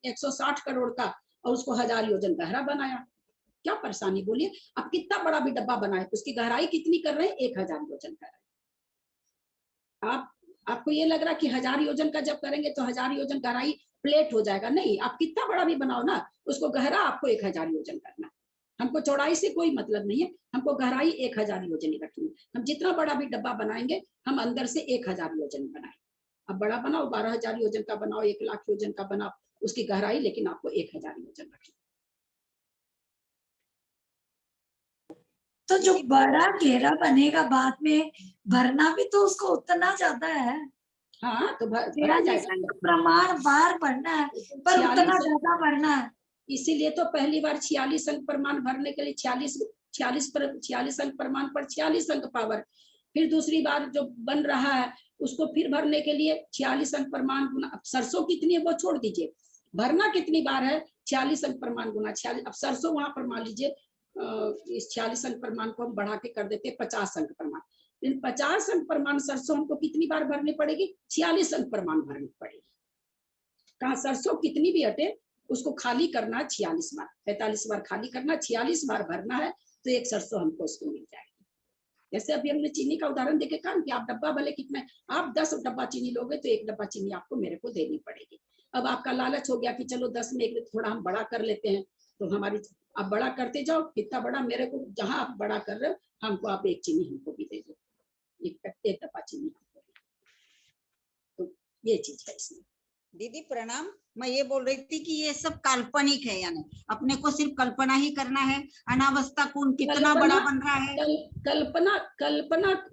160 करोड़ का और उसको 1000 योजन गहरा बनाया, क्या परेशानी बोलिए। अब कितना बड़ा भी डब्बा बनाए उसकी गहराई कितनी कर रहे हैं, 1000 योजन कर रहे हैं। आपको ये लग रहा कि 1000 योजन का जब करेंगे तो 1000 योजन गहराई प्लेट हो जाएगा, नहीं, आप कितना बड़ा भी बनाओ ना उसको गहरा आपको 1000 योजन करना। हमको चौड़ाई से कोई मतलब नहीं है, हमको गहराई 1000 योजन ही रखनी है। हम जितना बड़ा भी डब्बा बनाएंगे हम अंदर से 1000 योजन बनाए। अब बड़ा बनाओ 12000 योजन का बनाओ, 1 लाख योजन का बनाओ, उसकी गहराई लेकिन आपको 1000 योजन रखनी। तो जो बड़ा घेरा बनेगा बाद में भरना भी तो उसको उतना ज्यादा है। हाँ, तो भरा जाएगा, प्रमाण बार भरना है पर उतना ज्यादा भरना है। इसीलिए तो पहली बार 46 अंक प्रमाण भरने के लिए 46 अंक प्रमाण पर 46 अंक पावर, फिर दूसरी बार जो बन रहा है उसको फिर भरने के लिए 46 अंक प्रमाण गुना, अब सरसों कितनी है वो छोड़ दीजिए, भरना कितनी बार है 46 अंक प्रमाण गुना 46। अब सरसों वहां पर मान लीजिए इस 46 अंक प्रमाण को हम बढ़ा के कर देते 50 अंक प्रमाण, इन 50 अंक प्रमाण सरसों हमको कितनी बार भरनी पड़ेगी, 46 अंक प्रमाण भरनी पड़ेगी। कहा सरसों कितनी भी हटे उसको खाली करना 46 बार, 45 बार खाली करना, 46 बार भरना है तो एक सरसों हमको उसको मिल जाएगी। जैसे अभी हमने चीनी का उदाहरण देके कहा कि आप डब्बा भले कितना, आप 10 डब्बा चीनी लोगे तो 1 डब्बा चीनी आपको मेरे को देनी पड़ेगी। अब आपका लालच हो गया कि चलो 10 में एक थोड़ा हम बड़ा कर लेते हैं, तो हमारी आप बड़ा करते जाओ, कितना बड़ा मेरे को, जहां आप बड़ा कर रहे हो हमको आप 1 चीनी हमको भी दे दो, 1 डब्बा चीनी हमको। तो ये चीज है इसमें। दीदी प्रणाम, मैं ये बोल रही थी कि ये सब काल्पनिक है, यानी अपने को सिर्फ कल्पना ही करना है। अनावस्था कुंड कितना बड़ा बन रहा है, कल्पना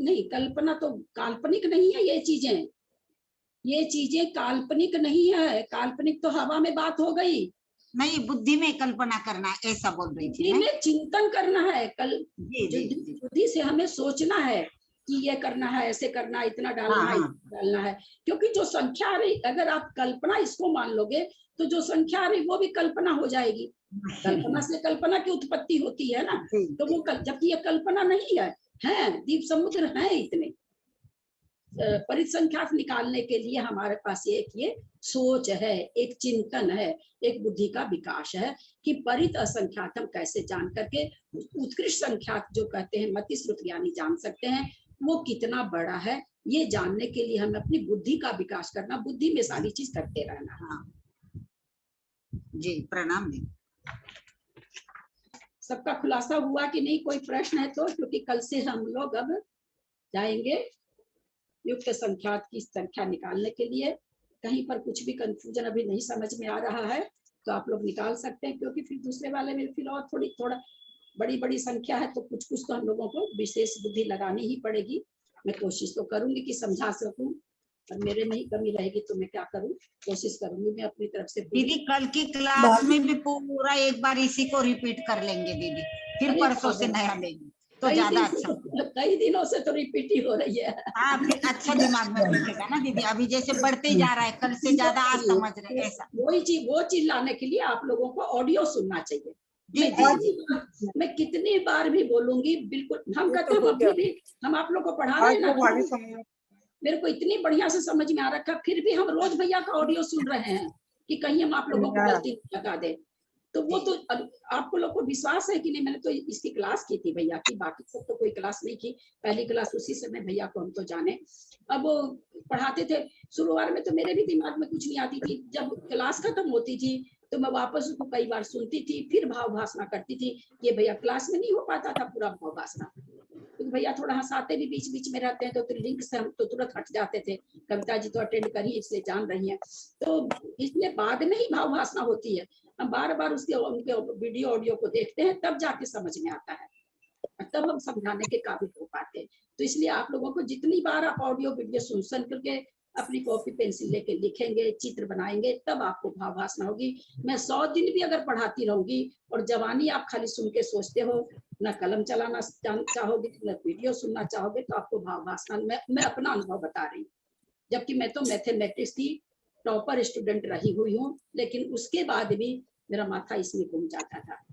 नहीं, कल्पना तो काल्पनिक नहीं है। ये चीजें काल्पनिक नहीं है, काल्पनिक तो हवा में बात हो गई। नहीं, बुद्धि में कल्पना करना है, ऐसा बोल रही थी। में चिंतन करना है, बुद्धि से हमें सोचना है कि ये करना है, ऐसे करना है, इतना डालना है, इतना डालना है। क्योंकि जो संख्या आ रही, अगर आप कल्पना इसको मान लोगे तो जो संख्या आ रही वो भी कल्पना हो जाएगी। कल्पना से कल्पना की उत्पत्ति होती है ना, तो वो जबकि ये कल्पना नहीं है, द्वीप समुद्र है इतने। परिसंख्यात निकालने के लिए हमारे पास एक ये सोच है, एक चिंतन है, एक बुद्धि का विकास है कि परित असंख्यात हम कैसे जान करके उत्कृष्ट संख्यात जो कहते हैं मति श्रुत ज्ञानी जान सकते हैं वो कितना बड़ा है। ये जानने के लिए हमें अपनी बुद्धि का विकास करना, बुद्धि में सारी चीज करते रहना। हाँ जी, प्रणाम जी। सबका खुलासा हुआ कि नहीं, कोई प्रश्न है तो? क्योंकि कल से हम लोग अब जाएंगे युक्त संख्यात की संख्या निकालने के लिए। कहीं पर कुछ भी कंफ्यूजन अभी नहीं समझ में आ रहा है तो आप लोग निकाल सकते हैं, क्योंकि फिर दूसरे वाले में फिर और थोड़ा बड़ी संख्या है तो कुछ तो हम लोगों को विशेष बुद्धि लगानी ही पड़ेगी। मैं कोशिश तो करूंगी कि समझा सकूं, और मेरे में ही कमी रहेगी तो मैं क्या करूं, कोशिश करूंगी मैं अपनी तरफ से। दीदी कल की क्लास में भी पूरा एक बार इसी को रिपीट कर लेंगे दीदी, फिर परसों से नया लेंगे तो ज्यादा अच्छा। कई दिनों से तो रिपीट ही हो रही है। हाँ, फिर अच्छा दिमाग में बैठेगा ना दीदी। अभी जैसे बढ़ते जा रहा है, कल से ज्यादा आज समझ रहे हैं, ऐसा। वो चीज लाने के लिए आप लोगों को ऑडियो सुनना चाहिए। मैं कितनी बार भी बोलूंगी, बिल्कुल हम कहते हैं अभी भी हम आप लोग को पढ़ा रहे हैं ना, मेरे को इतनी बढ़िया से समझ में आ रखा, फिर भी हम रोज भैया का ऑडियो सुन रहे हैं कि कहीं हम आप लोगों को गलती लगा दे। तो वो तो आपको लोग को विश्वास है कि नहीं, मैंने तो इसकी क्लास की थी भैया की, बाकी सब तो कोई क्लास नहीं की, पहली क्लास उसी समय भैया को हम तो जाने। अब वो पढ़ाते थे, शुरुआत में तो मेरे भी दिमाग में कुछ नहीं आती थी, जब क्लास खत्म होती थी तो मैं वापस उसको कई बार सुनती थी, फिर भाव भाषणा करती थी। ये भैया क्लास में नहीं हो पाता था पूरा भाव भाषणा, क्योंकि भैया थोड़ा हंसाते भी बीच बीच में रहते हैं तो लिंक से हम तो तुरंत हट जाते थे। कविता जी तो अटेंड करी इसलिए जान रही हैं, तो इसलिए बाद में ही भाव भाषणा होती है। हम बार बार उनके वीडियो ऑडियो को देखते हैं तब जाके समझ में आता है, तब हम समझाने के काबिल हो पाते हैं। तो इसलिए आप लोगों को जितनी बार आप ऑडियो वीडियो सुन करके अपनी कॉपी पेंसिल लेके लिखेंगे, चित्र बनाएंगे, तब आपको भाव वासना होगी। मैं 100 दिन भी अगर पढ़ाती रहूंगी और जवानी आप खाली सुन के सोचते हो, न कलम चलाना चाहोगे, न वीडियो सुनना चाहोगे, तो आपको भाव वासना, मैं अपना अनुभव बता रही हूँ। जबकि मैं तो मैथमेटिक्स की टॉपर स्टूडेंट रही हुई हूँ, लेकिन उसके बाद भी मेरा माथा इसमें घूम जाता था।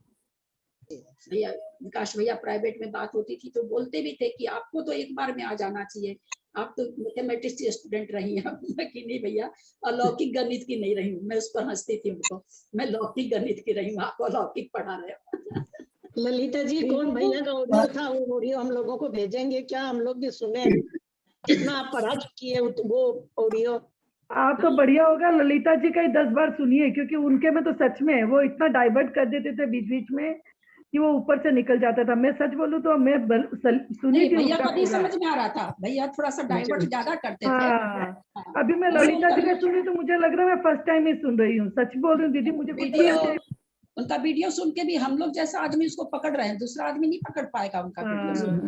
भैया विकास भैया प्राइवेट में बात होती थी तो बोलते भी थे कि आपको तो एक बार में आ जाना चाहिए, आप तो मैथमेटिक्स की स्टूडेंट रही हैं। मैं कि नहीं भैया, अलौकिक गणित की नहीं रही हूँ। मैं उस पर हंसती थी उनको, मैं लौकिक गणित की रही हूँ, आपको अलौकिक पढ़ा रहे हो। ललिता जी, कौन भैया का ऑडियो था, वो ऑडियो हम लोगों को भेजेंगे क्या? हम लोग भी सुने, कितना आप पढ़ा चुकी है वो ऑडियो। आप तो बढ़िया होगा ललिता जी का ही 10 बार सुनिए, क्योंकि उनके में तो सच में वो इतना डाइवर्ट कर देते थे बीच बीच में कि वो ऊपर से निकल जाता था। मैं सच बोलूं तो मैं सुनी थी भैया उनका को नहीं पूरा। समझ में आ रहा था, भैया थोड़ा सा डाइवर्ट ज्यादा करते थे। हाँ, अभी मैं ललिता जी का सुनी तो मुझे लग रहा है मैं फर्स्ट टाइम ही सुन रही हूँ। सच बोल रही हूँ दीदी, मुझे कुछ भी ऐसे उनका वीडियो सुन के भी हम लोग जैसा आदमी उसको पकड़ रहे हैं, दूसरा आदमी नहीं पकड़ पाएगा उनका वीडियो सुन,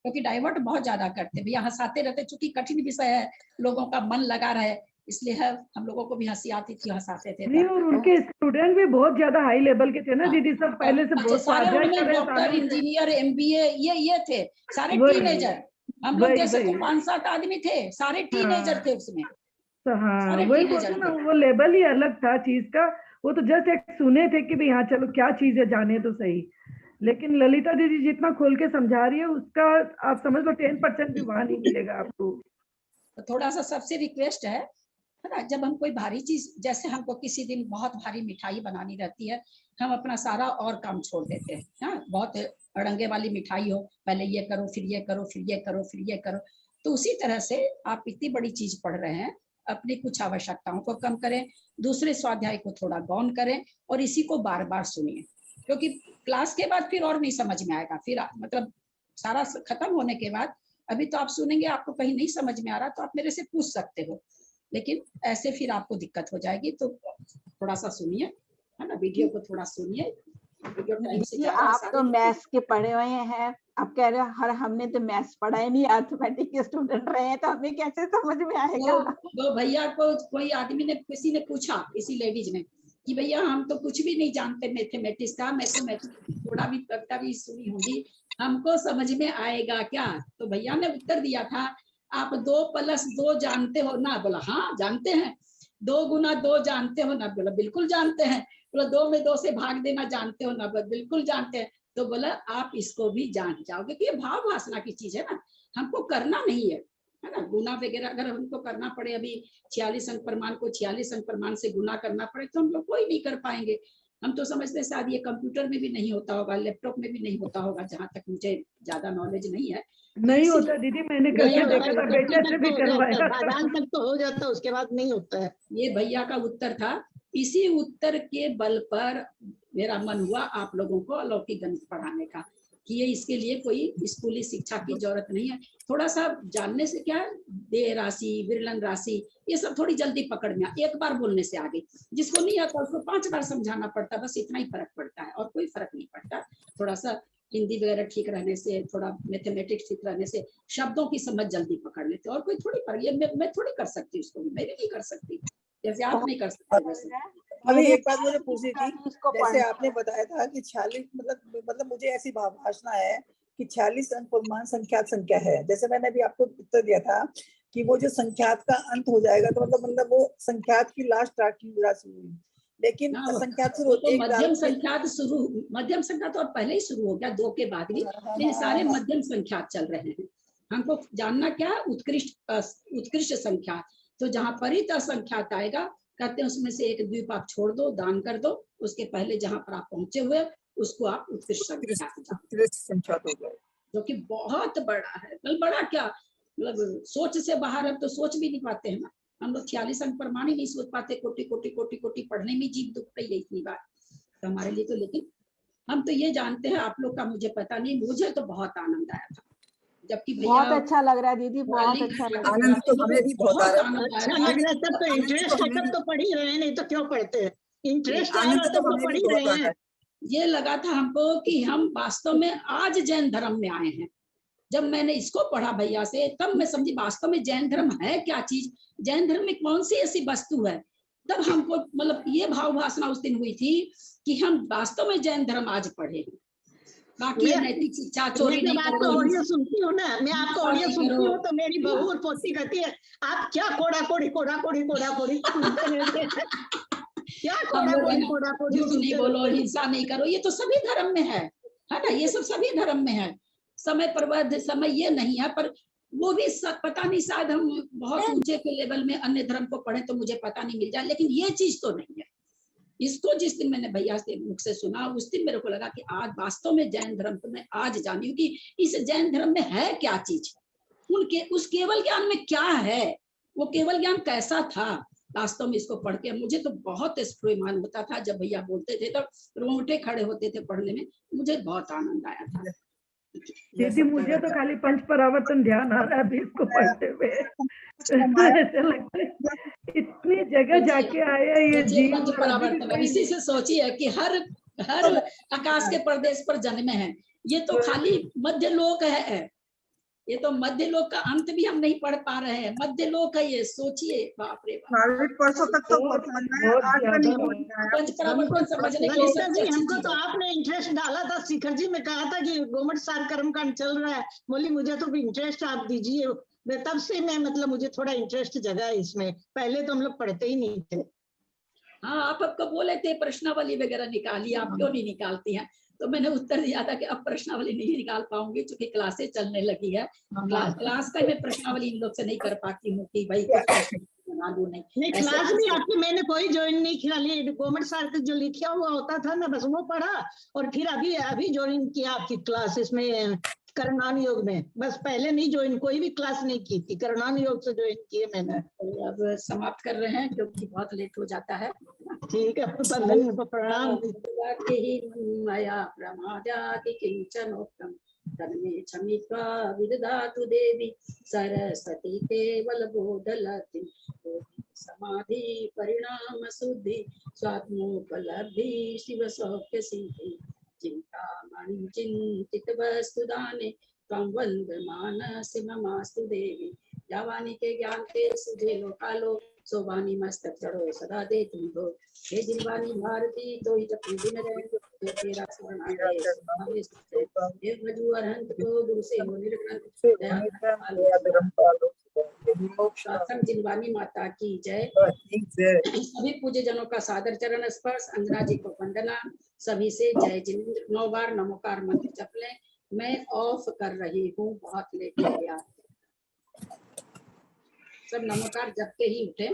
क्योंकि डाइवर्ट बहुत ज्यादा करते भैया, हंसाते रहते। चूंकि कठिन विषय है, लोगों का मन लगा रहे, इसलिए है हम लोगों को भी हंसी आती थी, हंसाते थे। नहीं, और उनके स्टूडेंट भी बहुत ज्यादा हाई लेवल के थे ना दीदी, सब पहले से बहुत सारे उनमें डॉक्टर, इंजीनियर, MBA ये थे, सारे टीनेजर। हम लोग जैसे तो 5-7 आदमी थे, सारे टीनेजर थे उसमें। हाँ, वही बोलते ना, वो लेवल ही अलग था चीज का। वो तो जस्ट एक सुने थे कि भाई हाँ चलो क्या चीज है, जाने तो सही। लेकिन ललिता दीदी जितना खोल के समझा रही है उसका आप समझ लो 10% भी वहां नहीं मिलेगा आपको। तो थोड़ा सा सबसे रिक्वेस्ट है ना, जब हम कोई भारी चीज, जैसे हमको किसी दिन बहुत भारी मिठाई बनानी रहती है, हम अपना सारा और काम छोड़ देते हैं। हाँ, बहुत अड़ंगे वाली मिठाई हो, पहले ये करो, फिर ये करो, फिर ये करो, फिर ये करो। तो उसी तरह से आप इतनी बड़ी चीज पढ़ रहे हैं, अपनी कुछ आवश्यकताओं को कम करें, दूसरे स्वाध्याय को थोड़ा गौन करें और इसी को बार बार सुनिए, क्योंकि क्लास के बाद फिर और नहीं समझ में आएगा। फिर मतलब सारा खत्म होने के बाद अभी तो आप सुनेंगे, आपको कहीं नहीं समझ में आ रहा तो आप मेरे से पूछ सकते हो, लेकिन ऐसे फिर आपको दिक्कत हो जाएगी। तो थोड़ा सा सुनिए, है ना, वीडियो को थोड़ा सुनिए। आप तो मैथ्स के पढ़े हुए हैं, आप कह रहे हो हर हमने तो मैथ्स पढ़ा ही नहीं, अर्थमेटिक के स्टूडेंट रहे हैं, तो हमें कैसे समझ में आएगा? वो भैया को कोई आदमी ने, किसी ने पूछा, किसी लेडीज ने, कि भैया हम तो कुछ भी नहीं जानते मैथमेटिक्स का, मैं तो मैथमेटिक्स थोड़ा भी कविता भी सुनी होगी, हमको समझ में आएगा क्या? तो भैया ने उत्तर दिया था, आप 2+2 जानते हो ना? बोला हाँ जानते हैं। 2 × 2 जानते हो ना? बोला बिल्कुल जानते हैं। बोला 2 में 2 से भाग देना जानते हो ना? बोला बिल्कुल जानते हैं। तो बोला आप इसको भी जान जाओगे, कि ये भाव वासना की चीज है ना, हमको करना नहीं है, है ना। गुना वगैरह अगर हमको करना पड़े, अभी 46 अंक प्रमाण को 46 अंक प्रमाण से गुना करना पड़े, तो हम लोग कोई नहीं कर पाएंगे। हम तो समझते हैं शायद ये कंप्यूटर में भी नहीं होता होगा, लैपटॉप में भी नहीं होता होगा, जहाँ तक मुझे ज्यादा नॉलेज नहीं है। नहीं होता दीदी, मैंने करके देखा था, बेटे से भी करवाया था। तक तो हो जाता, उसके बाद नहीं होता है। ये भैया का उत्तर था। इसी उत्तर के बल पर मेरा मन हुआ आप लोगों को अलौकिक गणित पढ़ाने का, कि ये इसके लिए कोई स्कूली शिक्षा की जरूरत नहीं है। थोड़ा सा जानने से क्या, देय राशि, विरलन राशि, ये सब थोड़ी जल्दी पकड़ में, एक बार बोलने से आगे, जिसको नहीं आता उसको 5 बार समझाना पड़ता, बस इतना ही फर्क पड़ता है, और कोई फर्क नहीं पड़ता। थोड़ा सा हिंदी वगैरह ठीक रहने से, थोड़ा मैथमेटिक्स ठीक रहने से शब्दों की समझ जल्दी पकड़ लेते, और कोई थोड़ी फर्क। ये मैं थोड़ी कर सकती, उसको मैं भी नहीं कर सकती, जैसे आप नहीं कर सकते वैसे। अभी एक बात मुझे पूछनी थी, जैसे आपने बताया था कि 46 मतलब मुझे ऐसी भावना है कि 46 अंक प्रमाण संख्यात संख्या है। जैसे मैंने अभी आपको उत्तर दिया था कि वो जो संख्यात का अंत हो जाएगा, तो मतलब वो संख्यात की लास्ट राशि हुई, लेकिन संख्यात शुरू तो मध्यम संख्यात शुरू, मध्यम संख्यात और पहले ही शुरू हो गया, 2 के बाद भी ये सारे मध्यम संख्यात चल रहे हैं। हमको जानना क्या, उत्कृष्ट संख्या। तो जहाँ परित असंख्यात आएगा, कहते हैं उसमें से एक द्वीप आप छोड़ दो, दान कर दो, उसके पहले जहाँ पर आप पहुंचे हुए उसको आप उत्कृष्ट संख्यात हो गए, जो कि बहुत बड़ा है। बड़ा क्या, मतलब सोच से बाहर है, तो सोच भी नहीं पाते हैं ना हम लोग। 46 अंक प्रमाण ही नहीं सोच पाते, कोटि कोटि कोटि कोटि पढ़ने में जीव दुख रही है इतनी बार, तो हमारे लिए तो। लेकिन हम तो ये जानते हैं, आप लोग का मुझे पता नहीं, मुझे तो बहुत आनंद आया था। जबकि बहुत अच्छा लग रहा है दीदी, बहुत अच्छा लग रहा है। आनंद तो हमें भी बहुत आ रहा है। अच्छा लग रहा है, तब तो इंटरेस्ट है, तब तो पढ़ ही रहे हैं, नहीं तो क्यों पढ़ते हैं? इंटरेस्ट आया तो पढ़ ही रहे हैं। ये लगा था हमको कि हम वास्तव में आज जैन धर्म में आए हैं। जब मैंने इसको पढ़ा भैया से, तब मैं समझी वास्तव में जैन धर्म है क्या चीज, जैन धर्म में कौन सी ऐसी वस्तु है। तब हमको मतलब ये भाव भाषणा उस दिन हुई थी कि हम वास्तव में जैन धर्म आज पढ़े हैं। बाकी ये नैतिक शिक्षा चोरी नहीं करो। ऑडियो सुनती हूँ ना मैं, आपको ऑडियो सुनती हूँ तो मेरी बहू और पोती कहती है आप क्या कोड़ा कोड़ी क्या कोड़ा कोड़ी झूठ नहीं बोलो, हिंसा नहीं करो, ये तो सभी धर्म में है ना, ये सब सभी धर्म में है। समय पर समय ये नहीं है, पर वो भी पता नहीं, शायद हम बहुत ऊंचे के लेवल में अन्य धर्म को पढ़े तो मुझे पता नहीं मिल जाए, लेकिन ये चीज तो नहीं है। इसको जिस दिन मैंने भैया से मुख से सुना, उस दिन मेरे को लगा कि आज वास्तव में जैन धर्म को मैं आज जानी हूँ कि इस जैन धर्म में है क्या चीज, उनके उस केवल ज्ञान में क्या है, वो केवल ज्ञान कैसा था। वास्तव में इसको पढ़ के मुझे तो बहुत स्फुरिमान होता था, जब भैया बोलते थे तो रोंगटे खड़े होते थे पढ़ने में, मुझे बहुत आनंद आया था। दीदी मुझे तो खाली पंच परावर्तन ध्यान आ रहा है अभी इसको पढ़ते हुए। ऐसा लगता है इतनी जगह जाके आया ये जीव। पंच परावर्तन इसी से सोची है कि हर आकाश के प्रदेश पर जन्मे हैं। ये तो खाली मध्य लोक है, ये तो मध्य लोक का अंत भी हम नहीं पढ़ पा रहे हैं, मध्य लोक है ये, सोचिए। बाप रे बाप, परसों तक तो पंच परावर्तन समझने के लिए हमको तो आपने इंटरेस्ट डाला था। शिखर जी में कहा था कि गोमट सार कर्मकांड चल रहा है, बोली मुझे तो इंटरेस्ट आप दीजिए। तब से मैं मतलब मुझे थोड़ा इंटरेस्ट जगा इसमें, पहले तो हम लोग पढ़ते ही नहीं थे। हाँ, आप आपको बोले थे प्रश्नावली वगैरह निकालिए, आप क्यों नहीं निकालती हैं? तो मैंने उत्तर दिया था कि अब प्रश्नावली नहीं निकाल पाऊंगी क्योंकि क्लासेस चलने लगी है। क्लास का मैं प्रश्नावली इन लोग से नहीं कर पाती हूँ कि भाई बना दूं। नहीं क्लास भी आपकी मैंने कोई ज्वाइन नहीं किया, गवर्नमेंट सार जो लिखा हुआ होता था ना बस वो पढ़ा, और फिर अभी ज्वाइन किया आपकी क्लासेस में करणान योग में। बस पहले नहीं ज्वाइन, कोई भी क्लास नहीं की थी, करणान योग से ज्वाइन किए मैंने। अब समाप्त कर रहे हैं क्योंकि बहुत लेट हो जाता है। ठीक है, प्रणाम। मया प्रमादाति किंचनोक्तम तन्मे क्षमित्वा विदधातु देवी सरस्वती केवल बोधलति समाधि परिणाम शुद्धि स्वात्मोपलब्धि शिव सौख्य सिद्धि चिंतामणि चिंतित वस्तुदाने त्वं वन्दमानसि ममास्तु देवी। यावानी के ज्ञान के सुझे लोकालो सोवानी मस्तक चढ़ो सदा दे तुम हो। हे जिनवानी भारती तो ही जब दिन रहे तेरा स्मरण आए। हे भजू अरहंत को गुरु से हो निर्ग्रंथ दया जिनवानी माता की जय। सभी पूज्य जनों का सादर चरण स्पर्श, अंजना जी को वंदना, सभी से जय जिनेंद्र 9 बार नमोकार मंत्र जप लें। मैं ऑफ कर रही हूँ, बहुत लेट हो गया। सब नमोकार जप के ही उठे।